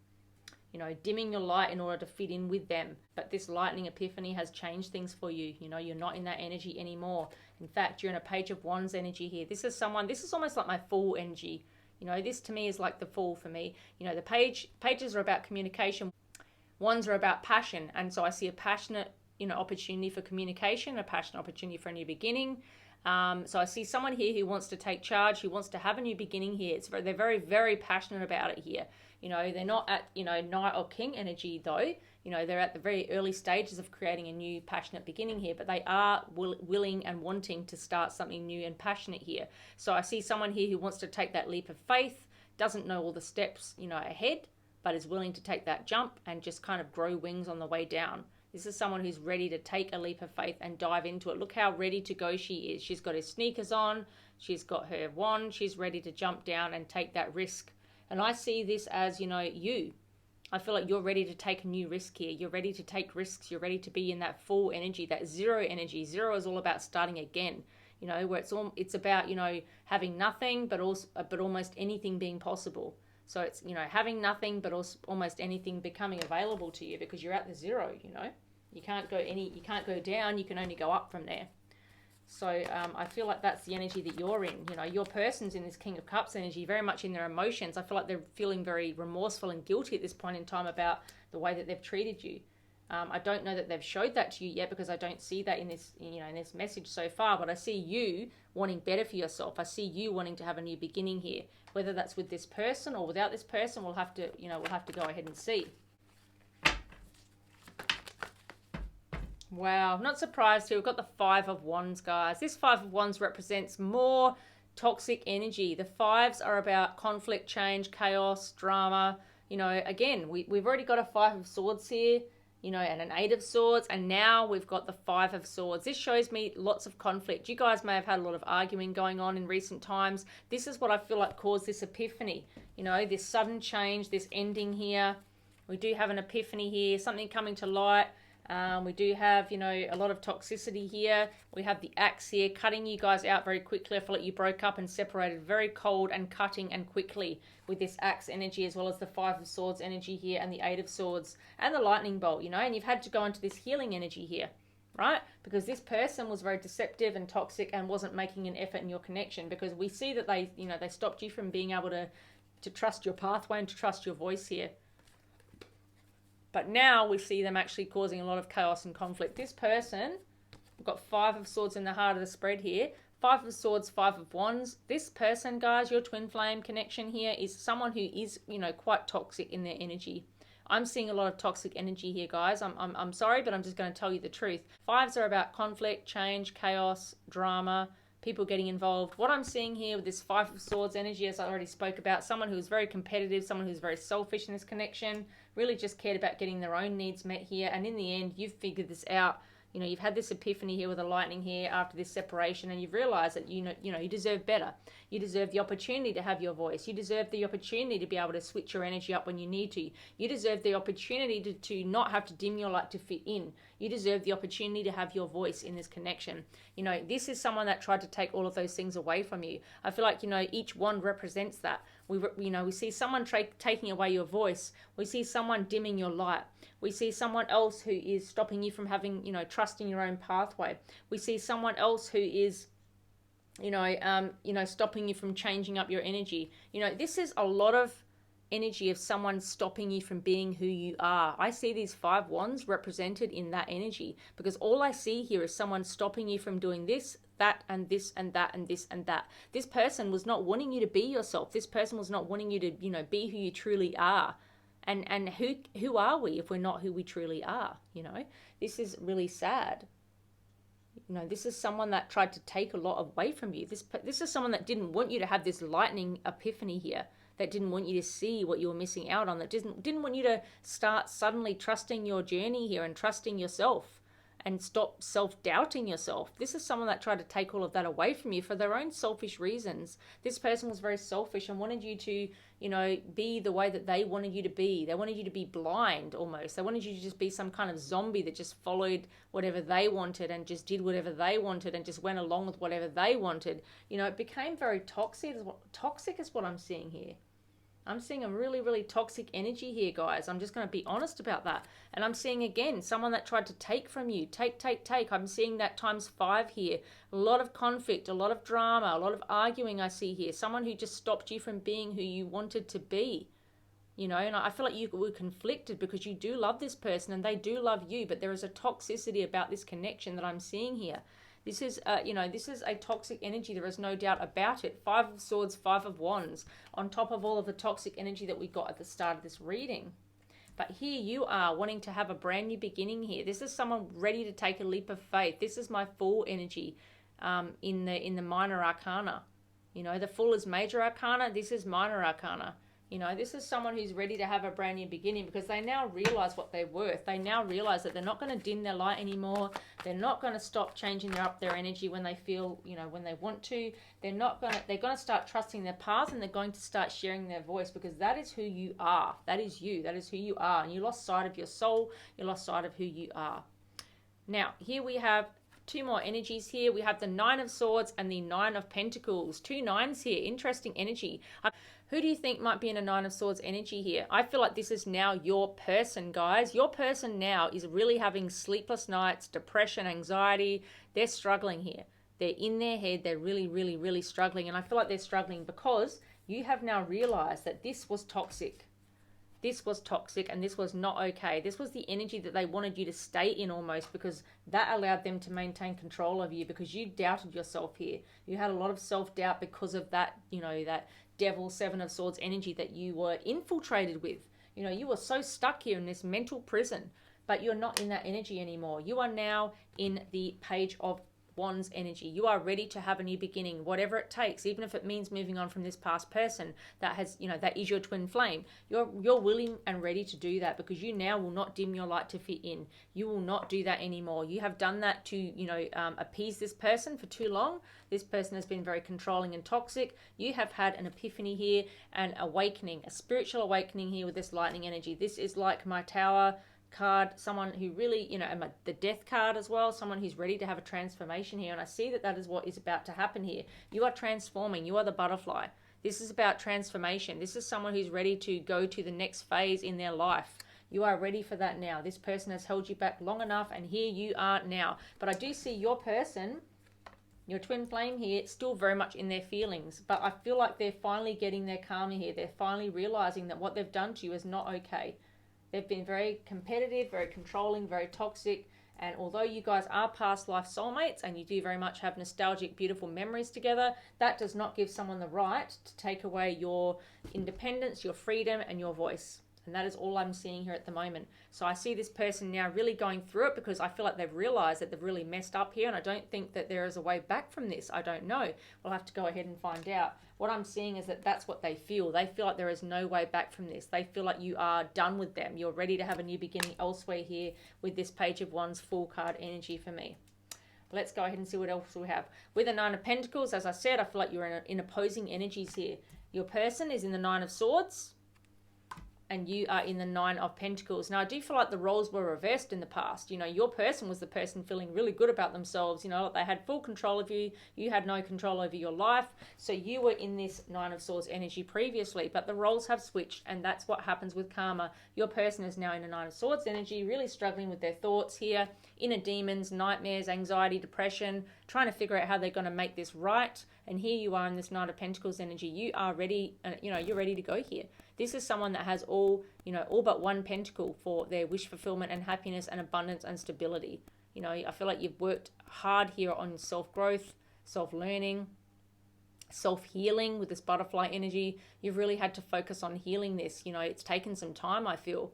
You know, dimming your light in order to fit in with them. But this lightning epiphany has changed things for you. You know, you're not in that energy anymore. In fact, you're in a Page of Wands energy here. This is someone, this is almost like my Fool energy. You know, this to me is like the Fool for me. You know, the pages are about communication. Wands are about passion. And so I see a passionate, you know, opportunity for communication, a passionate opportunity for a new beginning. So I see someone here who wants to take charge, who wants to have a new beginning here. They're very, very passionate about it here. You know, they're not at, you know, Knight or King energy though. You know, they're at the very early stages of creating a new passionate beginning here, but they are willing and wanting to start something new and passionate here. So I see someone here who wants to take that leap of faith, doesn't know all the steps, you know, ahead, but is willing to take that jump and just kind of grow wings on the way down. This is someone who's ready to take a leap of faith and dive into it. Look how ready to go she is. She's got her sneakers on. She's got her wand. She's ready to jump down and take that risk. And I see this as, you know, you. I feel like you're ready to take a new risk here. You're ready to take risks. You're ready to be in that full energy, that zero energy. Zero is all about starting again. You know, where it's about, you know, having nothing, but almost anything being possible. So it's, you know, having nothing, but also almost anything becoming available to you because you're at the zero. You know, you can't go down. You can only go up from there. So I feel like that's the energy that you're in. You know, your person's in this King of Cups energy, very much in their emotions. I feel like they're feeling very remorseful and guilty at this point in time about the way that they've treated you. I don't know that they've showed that to you yet because I don't see that in this, you know, in this message so far. But I see you wanting better for yourself. I see you wanting to have a new beginning here. Whether that's with this person or without this person, we'll have to go ahead and see. Wow, I'm not surprised here. We've got the Five of Wands, guys. This Five of Wands represents more toxic energy. The fives are about conflict, change, chaos, drama. You know, again, we've already got a Five of Swords here, you know, and an Eight of Swords, and now we've got the Five of Swords. This shows me lots of conflict. You guys may have had a lot of arguing going on in recent times. This is what I feel like caused this epiphany. You know, this sudden change, this ending here. We do have an epiphany here, something coming to light. We do have, you know, a lot of toxicity here. We have the axe here cutting you guys out very quickly. I feel like you broke up and separated very cold and cutting and quickly with this axe energy, as well as the Five of Swords energy here and the Eight of Swords and the lightning bolt, you know, and you've had to go into this healing energy here, right? Because this person was very deceptive and toxic and wasn't making an effort in your connection, because we see that they, you know, they stopped you from being able to trust your pathway and to trust your voice here. But now we see them actually causing a lot of chaos and conflict. This person, we've got Five of Swords in the heart of the spread here. Five of Swords, Five of Wands. This person, guys, your twin flame connection here is someone who is, you know, quite toxic in their energy. I'm seeing a lot of toxic energy here, guys. I'm sorry, but I'm just going to tell you the truth. Fives are about conflict, change, chaos, drama, people getting involved. What I'm seeing here with this Five of Swords energy, as I already spoke about, someone who's very competitive, someone who's very selfish in this connection, really just cared about getting their own needs met here. And in the end, you've figured this out. You know, you've had this epiphany here with a lightning here after this separation, and you've realized that, you know, you deserve better. You deserve the opportunity to have your voice. You deserve the opportunity to be able to switch your energy up when you need to. You deserve the opportunity to not have to dim your light to fit in. You deserve the opportunity to have your voice in this connection. You know, this is someone that tried to take all of those things away from you. I feel like, you know, each wand represents that. We see someone taking away your voice. We see someone dimming your light. We see someone else who is stopping you from having, you know, trust in your own pathway. We see someone else who is, stopping you from changing up your energy. You know, this is a lot of energy of someone stopping you from being who you are. I see these Five Wands represented in that energy, because all I see here is someone stopping you from doing this, that, and this, and that, and this, and that. This person was not wanting you to be yourself. This person was not wanting you to, you know, be who you truly are. And who are we if we're not who we truly are? You know, this is really sad. You know, this is someone that tried to take a lot away from you. This is someone that didn't want you to have this lightning epiphany here, that didn't want you to see what you were missing out on, that didn't want you to start suddenly trusting your journey here and trusting yourself and stop self-doubting yourself. This is someone that tried to take all of that away from you for their own selfish reasons. This person was very selfish and wanted you to, you know, be the way that they wanted you to be. They wanted you to be blind almost. They wanted you to just be some kind of zombie that just followed whatever they wanted and just did whatever they wanted and just went along with whatever they wanted. You know, it became very toxic. Toxic is what I'm seeing here. I'm seeing a really, really toxic energy here, guys. I'm just going to be honest about that. And I'm seeing, again, someone that tried to take from you. Take. I'm seeing that ×5 here. A lot of conflict, a lot of drama, a lot of arguing I see here. Someone who just stopped you from being who you wanted to be. You know, and I feel like you were conflicted because you do love this person and they do love you. But there is a toxicity about this connection that I'm seeing here. This is, you know, this is a toxic energy. There is no doubt about it. 5 of Swords, 5 of Wands, on top of all of the toxic energy that we got at the start of this reading. But here you are wanting to have a brand new beginning here. This is someone ready to take a leap of faith. This is my Fool energy in the Minor Arcana. You know, the Fool is Major Arcana. This is Minor Arcana. You know, this is someone who's ready to have a brand new beginning because they now realize what they're worth. They now realize that they're not going to dim their light anymore. They're not going to stop changing up their energy when they feel, you know, when they want to. They're going to start trusting their path and they're going to start sharing their voice because that is who you are. That is you. That is who you are. And you lost sight of your soul. You lost sight of who you are. Now, here we have 2 more energies here. We have the 9 of Swords and the 9 of Pentacles. 2 nines here. Interesting energy. Who do you think might be in a 9 of Swords energy here? I feel like this is now your person, guys. Your person now is really having sleepless nights, depression, anxiety. They're struggling here. They're in their head. They're really, really, really struggling. And I feel like they're struggling because you have now realized that this was toxic. This was toxic and this was not okay. This was the energy that they wanted you to stay in almost because that allowed them to maintain control of you because you doubted yourself here. You had a lot of self-doubt because of that, you know, that Devil 7 of Swords energy that you were infiltrated with. You know, you were so stuck here in this mental prison, but you're not in that energy anymore. You are now in the Page of Wands energy. You are ready to have a new beginning, whatever it takes, even if it means moving on from this past person that has, you know, that is your twin flame. You're willing and ready to do that because you now will not dim your light to fit in. You will not do that anymore. You have done that to, you know, appease this person for too long. This person has been very controlling and toxic. You have had an epiphany here, an awakening, a spiritual awakening here with this lightning energy. This is like my Tower card, someone who really, you know, and the Death card as well, someone who's ready to have a transformation here. And I see that is what is about to happen here. You are transforming. You are the butterfly. This is about transformation. This is someone who's ready to go to the next phase in their life. You are ready for that now. This person has held you back long enough and here you are now. But I do see your person, your twin flame here, still very much in their feelings. But I feel like they're finally getting their karma here. They're finally realizing that what they've done to you is not okay. They've been very competitive, very controlling, very toxic. And although you guys are past life soulmates and you do very much have nostalgic, beautiful memories together, that does not give someone the right to take away your independence, your freedom, and your voice. And that is all I'm seeing here at the moment. So I see this person now really going through it because I feel like they've realized that they've really messed up here. And I don't think that there is a way back from this. I don't know. We'll have to go ahead and find out. What I'm seeing is that that's what they feel. They feel like there is no way back from this. They feel like you are done with them. You're ready to have a new beginning elsewhere here with this Page of Wands Fool card energy for me. Let's go ahead and see what else we have. With the 9 of Pentacles, as I said, I feel like you're in opposing energies here. Your person is in the 9 of Swords, and you are in the 9 of Pentacles. Now, I do feel like the roles were reversed in the past. You know, your person was the person feeling really good about themselves. You know, they had full control of you. You had no control over your life. So you were in this 9 of Swords energy previously, but the roles have switched, and that's what happens with karma. Your person is now in a 9 of Swords energy, really struggling with their thoughts here, inner demons, nightmares, anxiety, depression, trying to figure out how they're going to make this right. And here you are in this 9 of Pentacles energy. You are ready, you know, you're ready to go here. This is someone that has all but one pentacle for their wish fulfillment and happiness and abundance and stability. You know, I feel like you've worked hard here on self-growth, self-learning, self-healing with this butterfly energy. You've really had to focus on healing this. You know, it's taken some time, I feel.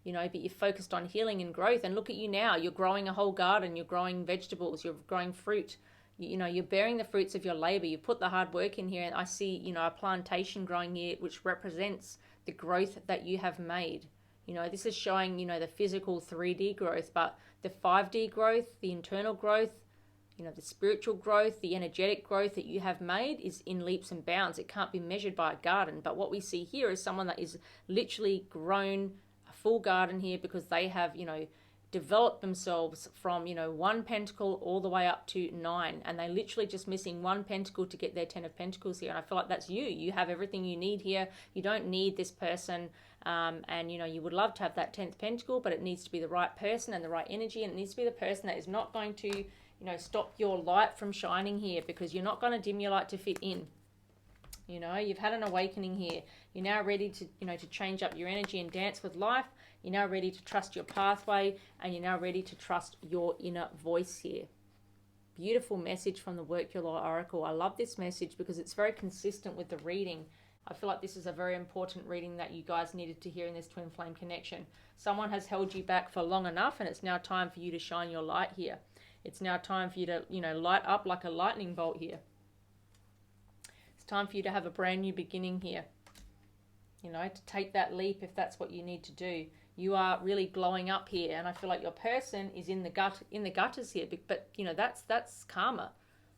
you know, but you're focused on healing and growth. And look at you now. You're growing a whole garden. You're growing vegetables. You're growing fruit. You know, you're bearing the fruits of your labor. You put the hard work in here. And I see, you know, a plantation growing here, which represents the growth that you have made. You know, this is showing, you know, the physical 3D growth, but the 5D growth, the internal growth, you know, the spiritual growth, the energetic growth that you have made is in leaps and bounds. It can't be measured by a garden. But what we see here is someone that is literally grown a full garden here because they have, you know, developed themselves from, you know, 1 pentacle all the way up to 9. And they're literally just missing 1 pentacle to get their 10 of pentacles here. And I feel like that's you. You have everything you need here. You don't need this person. And, you know, you would love to have that 10th pentacle, but it needs to be the right person and the right energy. And it needs to be the person that is not going to, you know, stop your light from shining here, because you're not going to dim your light to fit in. You know, you've had an awakening here. You're now ready to, you know, to change up your energy and dance with life. You're now ready to trust your pathway, and you're now ready to trust your inner voice here. Beautiful message from the Work Your Law Oracle. I love this message because it's very consistent with the reading. I feel like this is a very important reading that you guys needed to hear in this twin flame connection. Someone has held you back for long enough, and it's now time for you to shine your light here. It's now time for you to, you know, light up like a lightning bolt here. It's time for you to have a brand new beginning here. You know, to take that leap if that's what you need to do. You are really glowing up here, and I feel like your person is in the gutters here. But you know, that's karma.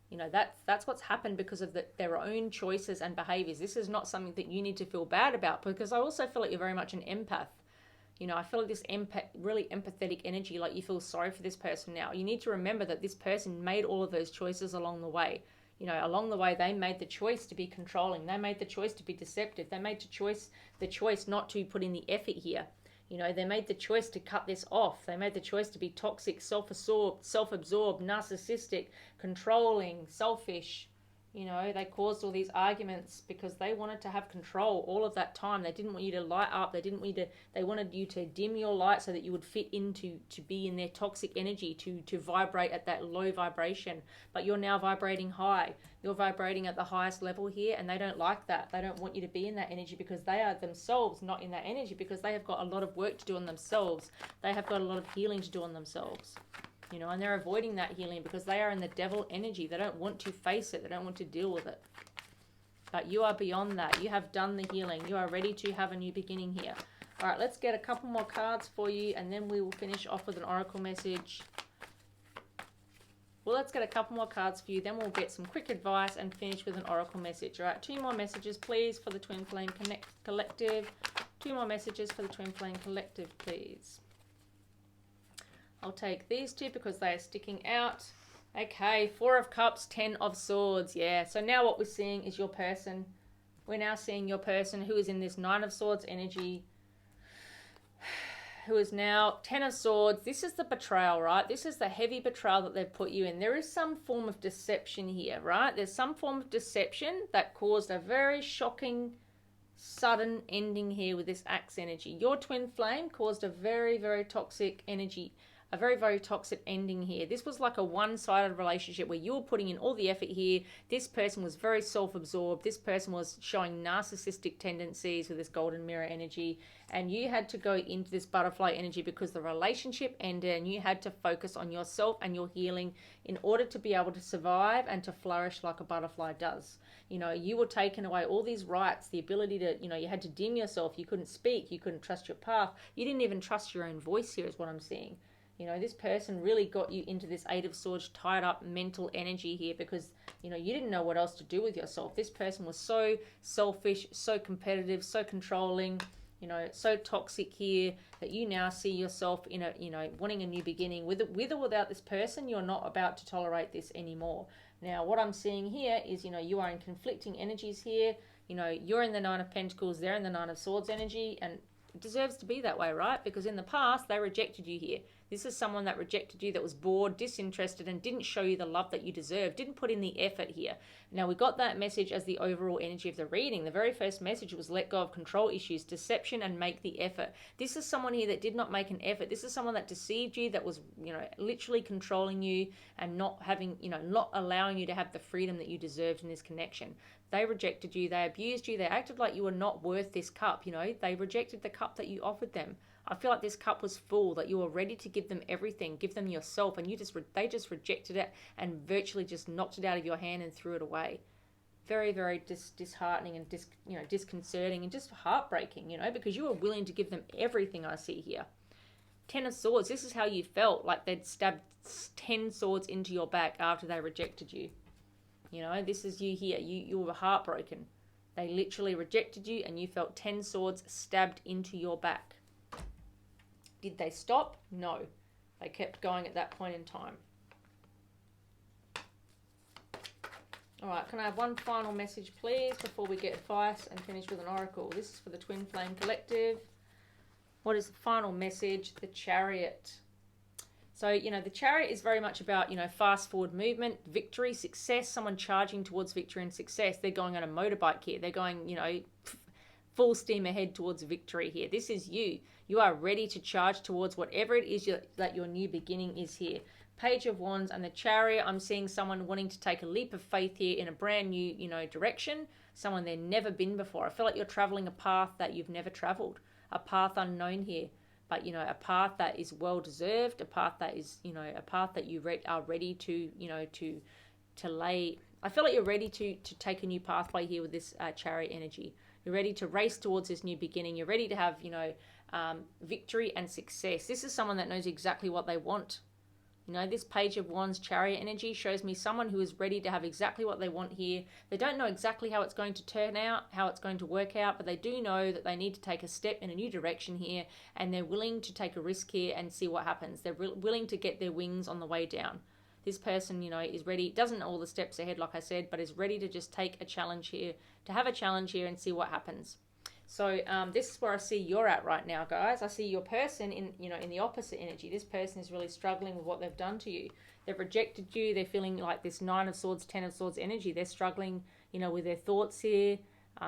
You know, that's what's happened because of their own choices and behaviors. This is not something that you need to feel bad about, because I also feel like you're very much an empath. You know, I feel like this really empathetic energy, like you feel sorry for this person now. You need to remember that this person made all of those choices along the way. You know, along the way, they made the choice to be controlling. They made the choice to be deceptive. They made the choice not to put in the effort here. You know, they made the choice to cut this off. They made the choice to be toxic, self-absorbed, narcissistic, controlling, selfish. You know, they caused all these arguments because they wanted to have control all of that time. They didn't want you to light up. They didn't want you to, they wanted you to dim your light so that you would fit into, to be in their toxic energy, to vibrate at that low vibration. But you're now vibrating high. You're vibrating at the highest level here, and they don't like that. They don't want you to be in that energy because they are themselves not in that energy, because they have got a lot of work to do on themselves. They have got a lot of healing to do on themselves. You know, and they're avoiding that healing because they are in the devil energy. They don't want to face it. They don't want to deal with it. But you are beyond that. You have done the healing. You are ready to have a new beginning here. All right, let's get a couple more cards for you, and then we will finish off with an oracle message. Well, let's get a couple more cards for you. Then we'll get some quick advice and finish with an oracle message. All right, 2 more messages, please, for the Twin Flame Collective. 2 more messages for the Twin Flame Collective, please. I'll take these 2 because they are sticking out. Okay, 4 of Cups, 10 of Swords. Yeah, so now what we're seeing is your person. We're now seeing your person who is in this 9 of Swords energy, who is now 10 of Swords. This is the betrayal, right? This is the heavy betrayal that they've put you in. There is some form of deception here, right? There's some form of deception that caused a very shocking, sudden ending here with this Axe energy. Your twin flame caused a very, very toxic energy, a very, very toxic ending here. This was like a one-sided relationship where you were putting in all the effort here. This person was very self-absorbed. This person was showing narcissistic tendencies with this golden mirror energy. And you had to go into this butterfly energy because the relationship ended, and you had to focus on yourself and your healing in order to be able to survive and to flourish like a butterfly does. You know, you were taken away all these rights, the ability to, you know, you had to dim yourself. You couldn't speak. You couldn't trust your path. You didn't even trust your own voice here is what I'm seeing. You know, this person really got you into this 8 of Swords tied up mental energy here because, you know, you didn't know what else to do with yourself. This person was so selfish, so competitive, so controlling, you know, so toxic here that you now see yourself in a, you know, wanting a new beginning. With or without this person, you're not about to tolerate this anymore. Now, what I'm seeing here is, you know, you are in conflicting energies here. You know, you're in the 9 of Pentacles, they're in the 9 of Swords energy, and it deserves to be that way, right? Because in the past, they rejected you here. This is someone that rejected you, that was bored, disinterested, and didn't show you the love that you deserve, didn't put in the effort here. Now, we got that message as the overall energy of the reading. The very first message was let go of control issues, deception, and make the effort. This is someone here that did not make an effort. This is someone that deceived you, that was, you know, literally controlling you and not having, you know, not allowing you to have the freedom that you deserved in this connection. They rejected you. They abused you. They acted like you were not worth this cup, you know. They rejected the cup that you offered them. I feel like this cup was full, that you were ready to give them everything, give them yourself, and they just rejected it and virtually just knocked it out of your hand and threw it away. Very, very disheartening and disconcerting and just heartbreaking, because you were willing to give them everything. I see here. 10 of Swords, this is how you felt, like they'd stabbed 10 swords into your back after they rejected you. This is you here. You were heartbroken. They literally rejected you and you felt 10 swords stabbed into your back. Did they stop? No. They kept going at that point in time. All right, can I have one final message, please, before we get advice and finish with an oracle? This is for the Twin Flame Collective. What is the final message? The Chariot. So, the Chariot is very much about, fast forward movement, victory, success, someone charging towards victory and success. They're going on a motorbike here. They're going, full steam ahead towards victory here. This is you. You are ready to charge towards whatever it is that your new beginning is here. Page of Wands and the Chariot. I'm seeing someone wanting to take a leap of faith here in a brand new, direction. Someone they've never been before. I feel like you're traveling a path that you've never traveled. A path unknown here. But, a path that is well-deserved. A path that is, a path that you are ready to, to lay. I feel like you're ready to take a new pathway here with this Chariot energy. You're ready to race towards this new beginning. You're ready to have, victory and success. This is someone that knows exactly what they want. This Page of Wands Chariot energy shows me someone who is ready to have exactly what they want here. They don't know exactly how it's going to turn out, how it's going to work out, but they do know that they need to take a step in a new direction here, and they're willing to take a risk here and see what happens. They're willing to get their wings on the way down. This person, is ready, doesn't know all the steps ahead, like I said, but is ready to just take a challenge here, to have a challenge here and see what happens. So this is where I see you're at right now, guys. I see your person in the opposite energy. This person is really struggling with what they've done to you. They've rejected you. They're feeling like this 9 of Swords, 10 of Swords energy. They're struggling, with their thoughts here.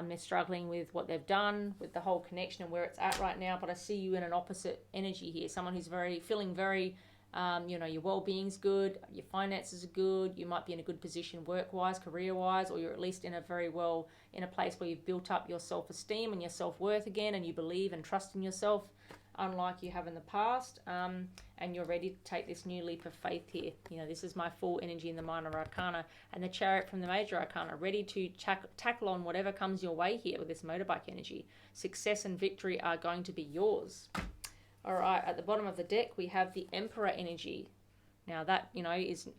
They're struggling with what they've done, with the whole connection and where it's at right now. But I see you in an opposite energy here. Someone who's feeling very, your well-being's good, your finances are good, you might be in a good position work-wise, career-wise, or you're at least in a place where you've built up your self-esteem and your self-worth again, and you believe and trust in yourself, unlike you have in the past, and you're ready to take this new leap of faith here. This is my full energy in the Minor Arcana, and the Chariot from the Major Arcana, ready to tackle on whatever comes your way here with this motorbike energy. Success and victory are going to be yours. All right, at the bottom of the deck, we have the Emperor energy. Now that, is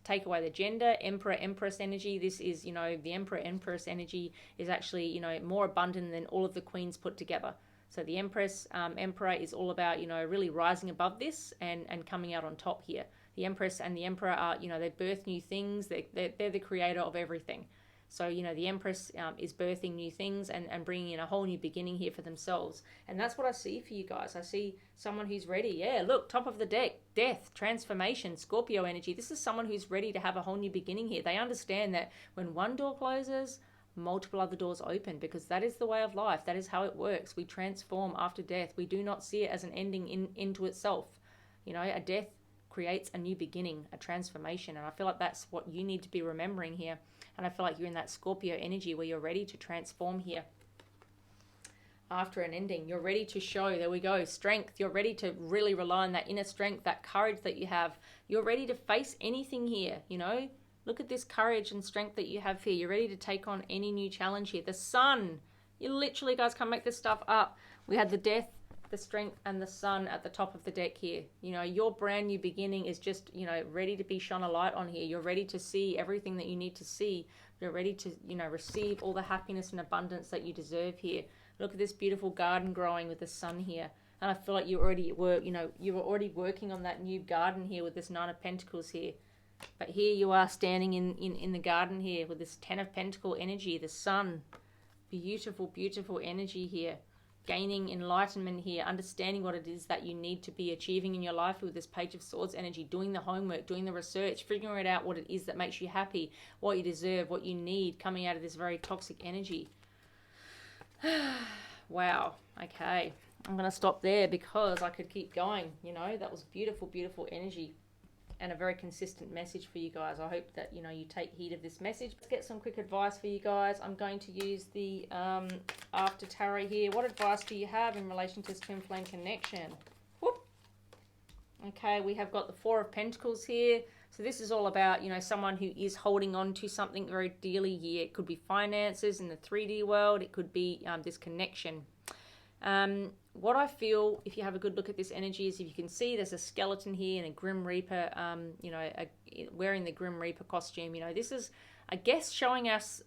take away the gender, Emperor, Empress energy. This is, the Emperor, Empress energy is actually, more abundant than all of the queens put together. So the Empress, Emperor is all about, really rising above this and coming out on top here. The Empress and the Emperor are, they birth new things. They're the creator of everything. So, the Empress is birthing new things and bringing in a whole new beginning here for themselves. And that's what I see for you guys. I see someone who's ready. Yeah, look, top of the deck, death, transformation, Scorpio energy. This is someone who's ready to have a whole new beginning here. They understand that when one door closes, multiple other doors open, because that is the way of life. That is how it works. We transform after death. We do not see it as an ending into itself. A death creates a new beginning, a transformation. And I feel like that's what you need to be remembering here. And I feel like you're in that Scorpio energy where you're ready to transform here. After an ending, you're ready to show, there we go, strength. You're ready to really rely on that inner strength, that courage that you have. You're ready to face anything here, Look at this courage and strength that you have here. You're ready to take on any new challenge here. The Sun. You literally, guys, can't make this stuff up. We had the death, the strength, and the Sun at the top of the deck here. Your brand new beginning is just, ready to be shone a light on here. You're ready to see everything that you need to see. You're ready to, receive all the happiness and abundance that you deserve here. Look at this beautiful garden growing with the Sun here. And I feel like you already were, you were already working on that new garden here with this 9 of Pentacles here. But here you are standing in the garden here with this 10 of Pentacle energy, the Sun. Beautiful, beautiful energy here. Gaining enlightenment here, understanding what it is that you need to be achieving in your life with this Page of Swords energy, doing the homework, doing the research, figuring out what it is that makes you happy, what you deserve, what you need, coming out of this very toxic energy. Wow. Okay. I'm going to stop there because I could keep going. That was beautiful, beautiful energy. and a very consistent message for you guys. I hope that, you know, you take heed of this message. Let's get some quick advice for you guys. I'm going to use the After Tarot here. What advice do you have in relation to this twin flame connection? Whoop. Okay, we have got the Four of Pentacles here. So this is all about, you know, someone who is holding on to something very dearly here. It could be finances in the 3D world. It could be this connection. What I feel, if you have a good look at this energy, is if you can see there's a skeleton here and a Grim Reaper, you know, wearing the Grim Reaper costume. You know, this is, I guess, showing us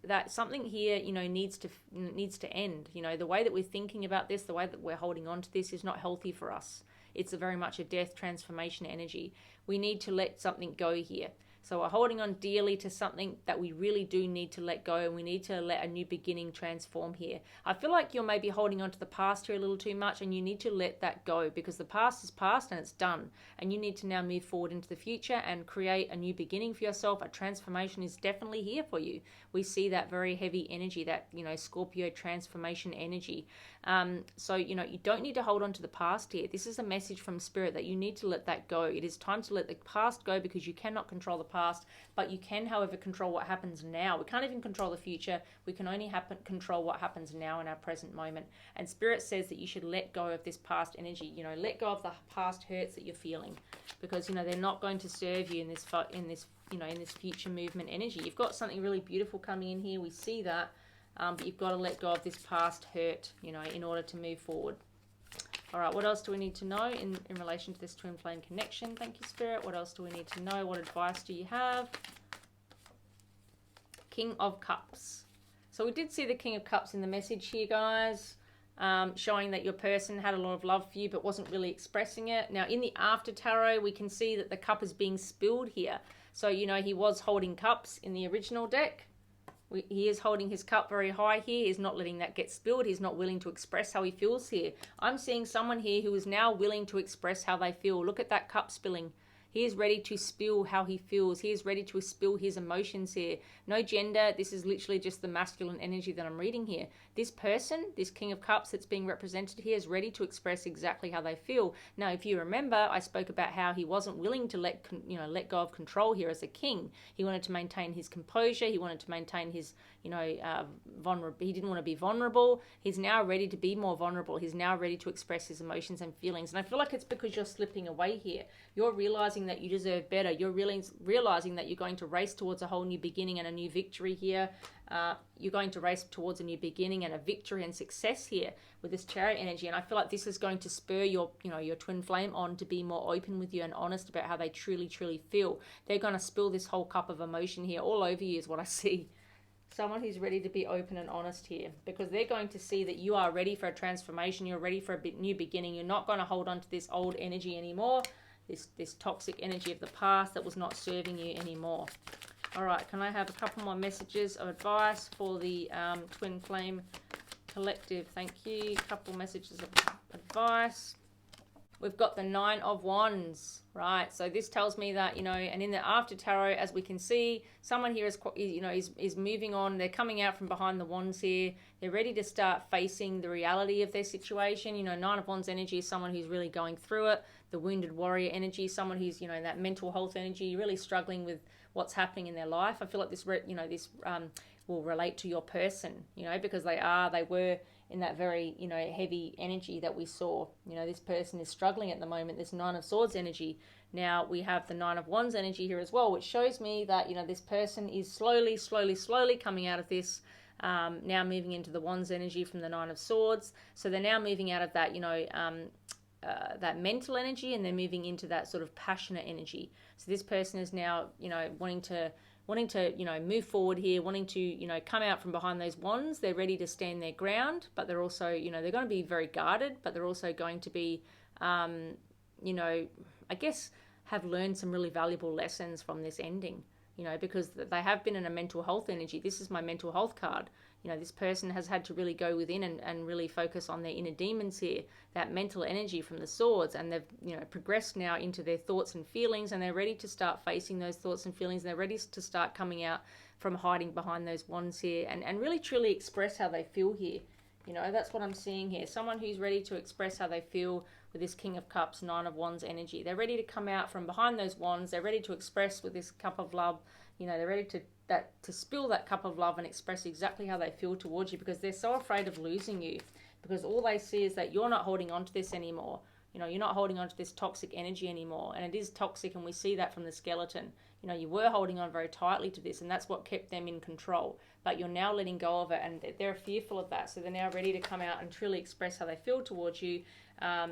that something here, you know, needs to end. You know, the way that we're thinking about this, the way that we're holding on to this is not healthy for us. It's very much a death transformation energy. We need to let something go here. So we're holding on dearly to something that we really do need to let go, and we need to let a new beginning transform here. I feel like you're maybe holding on to the past here a little too much, and you need to let that go, because the past is past and it's done. And you need to now move forward into the future and create a new beginning for yourself. A transformation is definitely here for you. We see that very heavy energy, that, you know, Scorpio transformation energy. So, you know, you don't need to hold on to the past here. This is a message from Spirit that you need to let that go. It is time to let the past go, because you cannot control the past, but you can, however, control what happens now. We can't even control the future. We can only control what happens now in our present moment. And Spirit says that you should let go of this past energy. You know, let go of the past hurts that you're feeling, because, you know, they're not going to serve you in this you know, in this future movement energy. You've got something really beautiful coming in here. We see that. But you've got to let go of this past hurt, you know, in order to move forward. All right, what else do we need to know in relation to this twin flame connection? Thank you, Spirit. What else do we need to know? What advice do you have? King of Cups. So we did see the King of Cups in the message here, guys, showing that your person had a lot of love for you but wasn't really expressing it. Now, in the After Tarot, we can see that the cup is being spilled here. So, you know, he was holding cups in the original deck. He is holding his cup very high here. He's not letting that get spilled. He's not willing to express how he feels here. I'm seeing someone here who is now willing to express how they feel. Look at that cup spilling. He is ready to spill how he feels. He is ready to spill his emotions here. No gender. This is literally just the masculine energy that I'm reading here. This person, this King of Cups that's being represented here, is ready to express exactly how they feel. Now, if you remember, I spoke about how he wasn't willing to let go of control here as a king. He wanted to maintain his composure. He wanted to maintain his, vulnerable. He didn't want to be vulnerable. He's now ready to be more vulnerable. He's now ready to express his emotions and feelings. And I feel like it's because you're slipping away here. You're realizing that you deserve better. You're realizing that you're going to race towards a whole new beginning and a new victory here. You're going to race towards a new beginning and a victory and success here with this Chariot energy. And I feel like this is going to spur your twin flame on to be more open with you and honest about how they truly, truly feel. They're going to spill this whole cup of emotion here all over you is what I see. Someone who's ready to be open and honest here, because they're going to see that you are ready for a transformation. You're ready for a new beginning. You're not going to hold on to this old energy anymore. This toxic energy of the past that was not serving you anymore. All right, can I have a couple more messages of advice for the Twin Flame Collective? Thank you. A couple messages of advice. We've got the Nine of Wands, right? So this tells me that, and in the After Tarot, as we can see, someone here is moving on. They're coming out from behind the wands here. They're ready to start facing the reality of their situation. Nine of Wands energy is someone who's really going through it. The Wounded Warrior energy, someone who's, that mental health energy, really struggling with what's happening in their life. I feel like this will relate to your person, because they were in that very, heavy energy that we saw. This person is struggling at the moment, this Nine of Swords energy. Now we have the Nine of Wands energy here as well, which shows me that, this person is slowly coming out of this, now moving into the Wands energy from the Nine of Swords. So they're now moving out of that, that mental energy, and they're moving into that sort of passionate energy. So this person is now, wanting to move forward here, wanting to, come out from behind those wands. They're ready to stand their ground, but they're also, they're going to be very guarded, but they're also going to be, I guess, have learned some really valuable lessons from this ending, because they have been in a mental health energy. This is my mental health card. This person has had to really go within and really focus on their inner demons here, that mental energy from the swords, and they've, progressed now into their thoughts and feelings, and they're ready to start facing those thoughts and feelings, and they're ready to start coming out from hiding behind those wands here and really truly express how they feel here. You know, that's what I'm seeing here. Someone who's ready to express how they feel with this King of Cups, Nine of Wands energy. They're ready to come out from behind those wands. They're ready to express with this cup of love. You know, they're ready to spill that cup of love and express exactly how they feel towards you, because they're so afraid of losing you, because all they see is that you're not holding on to this anymore. You know, you're not holding on to this toxic energy anymore, and it is toxic, and we see that from the skeleton. You know, you were holding on very tightly to this, and that's what kept them in control, but you're now letting go of it, and they're fearful of that, so they're now ready to come out and truly express how they feel towards you.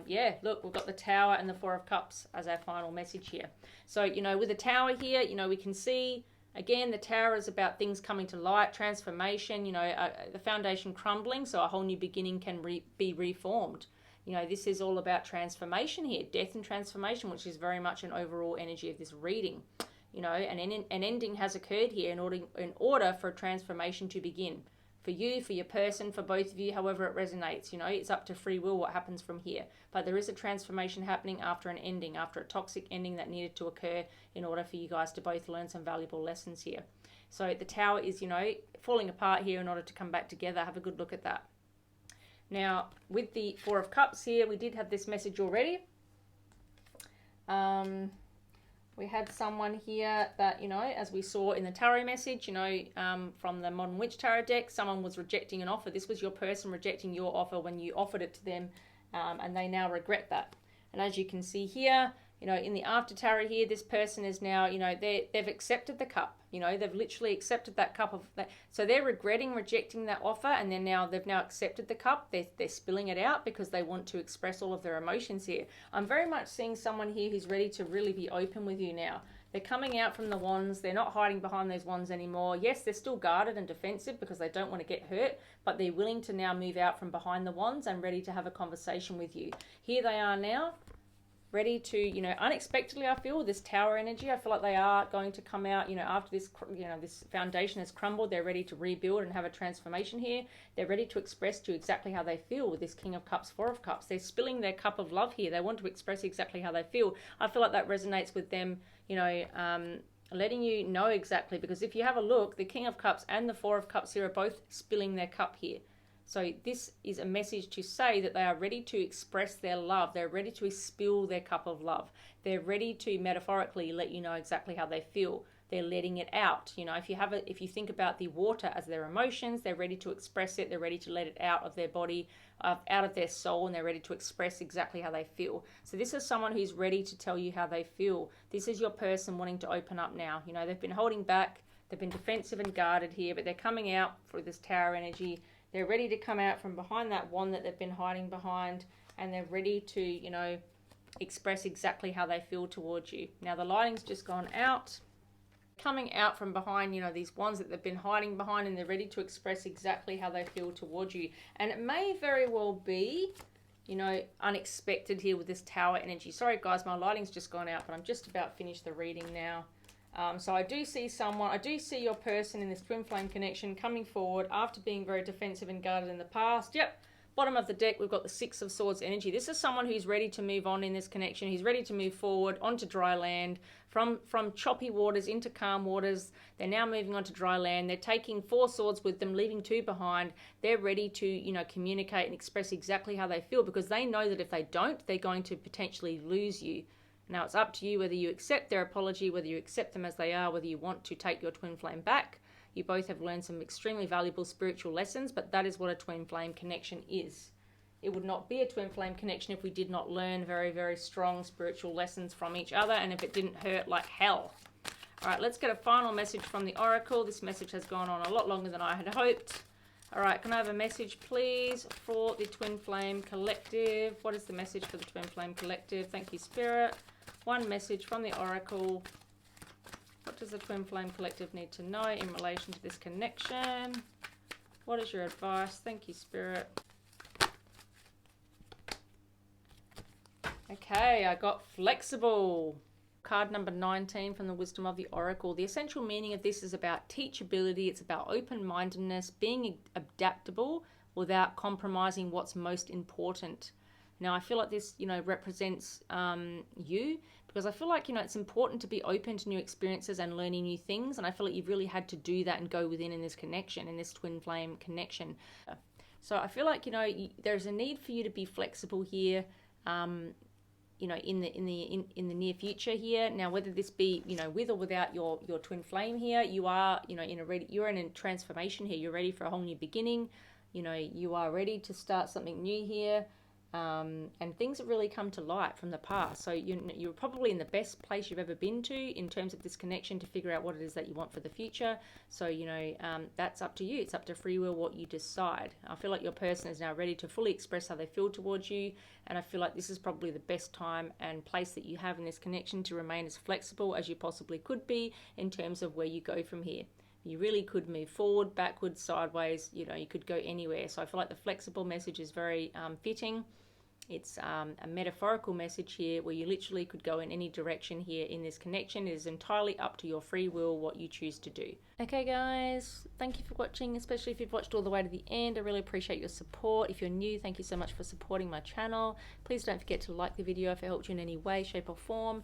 Yeah, look, we've got the Tower and the Four of Cups as our final message here. So, you know, with the Tower here, you know, we can see, again, the Tower is about things coming to light, transformation, you know, the foundation crumbling, so a whole new beginning can be reformed. You know, this is all about transformation here, death and transformation, which is very much an overall energy of this reading. You know, an ending has occurred here in order for transformation to begin. For you, for your person, for both of you, however it resonates. You know, it's up to free will what happens from here. But there is a transformation happening after an ending, after a toxic ending that needed to occur in order for you guys to both learn some valuable lessons here. So the Tower is, you know, falling apart here in order to come back together. Have a good look at that. Now, with the Four of Cups here, we did have this message already. We had someone here that, you know, as we saw in the tarot message, you know, from the Modern Witch Tarot deck, someone was rejecting an offer. This was your person rejecting your offer when you offered it to them, and they now regret that. And as you can see here, you know, in the After Tarot here, this person is now, you know, they've accepted the cup. You know, they've literally accepted that cup of that. So they're regretting rejecting that offer, and they've now accepted the cup. They're spilling it out because they want to express all of their emotions here. I'm very much seeing someone here who's ready to really be open with you now. They're coming out from the wands. They're not hiding behind those wands anymore. Yes, they're still guarded and defensive because they don't want to get hurt, but they're willing to now move out from behind the wands and ready to have a conversation with you. Here they are now, ready to, you know, unexpectedly, I feel, this Tower energy, I feel like they are going to come out, you know, after this, you know, this foundation has crumbled, they're ready to rebuild and have a transformation here. They're ready to express to you exactly how they feel with this King of Cups, Four of Cups. They're spilling their cup of love here. They want to express exactly how they feel. I feel like that resonates with them, you know, letting you know exactly, because if you have a look, the King of Cups and the Four of Cups here are both spilling their cup here. So this is a message to say that they are ready to express their love. They're ready to spill their cup of love. They're ready to metaphorically let you know exactly how they feel. They're letting it out. You know, if you think about the water as their emotions, they're ready to express it. They're ready to let it out of their body, out of their soul, and they're ready to express exactly how they feel. So this is someone who's ready to tell you how they feel. This is your person wanting to open up now. You know, they've been holding back. They've been defensive and guarded here, but they're coming out for this Tower energy. They're ready to come out from behind that wand that they've been hiding behind, and they're ready to, you know, express exactly how they feel towards you. Now the lighting's just gone out. Coming out from behind, you know, these wands that they've been hiding behind, and they're ready to express exactly how they feel towards you. And it may very well be, you know, unexpected here with this Tower energy. Sorry guys, my lighting's just gone out, but I'm just about finished the reading now. So I do see your person in this twin flame connection coming forward after being very defensive and guarded in the past. Yep, bottom of the deck, we've got the Six of Swords energy. This is someone who's ready to move on in this connection. He's ready to move forward onto dry land, from choppy waters into calm waters. They're now moving on to dry land. They're taking 4 swords with them, leaving 2 behind. They're ready to, you know, communicate and express exactly how they feel, because they know that if they don't, they're going to potentially lose you. Now it's up to you whether you accept their apology, whether you accept them as they are, whether you want to take your twin flame back. You both have learned some extremely valuable spiritual lessons, but that is what a twin flame connection is. It would not be a twin flame connection if we did not learn very, very strong spiritual lessons from each other, and if it didn't hurt like hell. All right, let's get a final message from the Oracle. This message has gone on a lot longer than I had hoped. All right, can I have a message, please, for the Twin Flame Collective? What is the message for the Twin Flame Collective? Thank you, Spirit. One message from the Oracle. What does the Twin Flame Collective need to know in relation to this connection? What is your advice? Thank you, Spirit. Okay, I got flexible. Card number 19 from the Wisdom of the Oracle. The essential meaning of this is about teachability. It's about open-mindedness, being adaptable without compromising what's most important. Now, I feel like this, you know, represents you, because I feel like, you know, it's important to be open to new experiences and learning new things. And I feel like you've really had to do that and go within in this connection, in this twin flame connection. So I feel like, there's a need for you to be flexible here, in the near future here. Now, whether this be, with or without your twin flame here, you are, you're in a transformation here. You're ready for a whole new beginning. You are ready to start something new here. And things have really come to light from the past. So you're probably in the best place you've ever been to in terms of this connection to figure out what it is that you want for the future. So, that's up to you. It's up to free will what you decide. I feel like your person is now ready to fully express how they feel towards you. And I feel like this is probably the best time and place that you have in this connection to remain as flexible as you possibly could be in terms of where you go from here. You really could move forward, backwards, sideways, you could go anywhere. So I feel like the flexible message is very fitting. It's a metaphorical message here where you literally could go in any direction here in this connection. It is entirely up to your free will what you choose to do. Okay guys, thank you for watching, especially if you've watched all the way to the end. I really appreciate your support. If you're new, thank you so much for supporting my channel. Please don't forget to like the video if it helped you in any way, shape or form,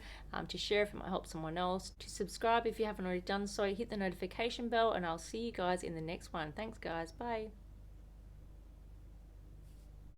to share if it might help someone else, to subscribe if you haven't already done so, hit the notification bell, and I'll see you guys in the next one. Thanks guys, bye.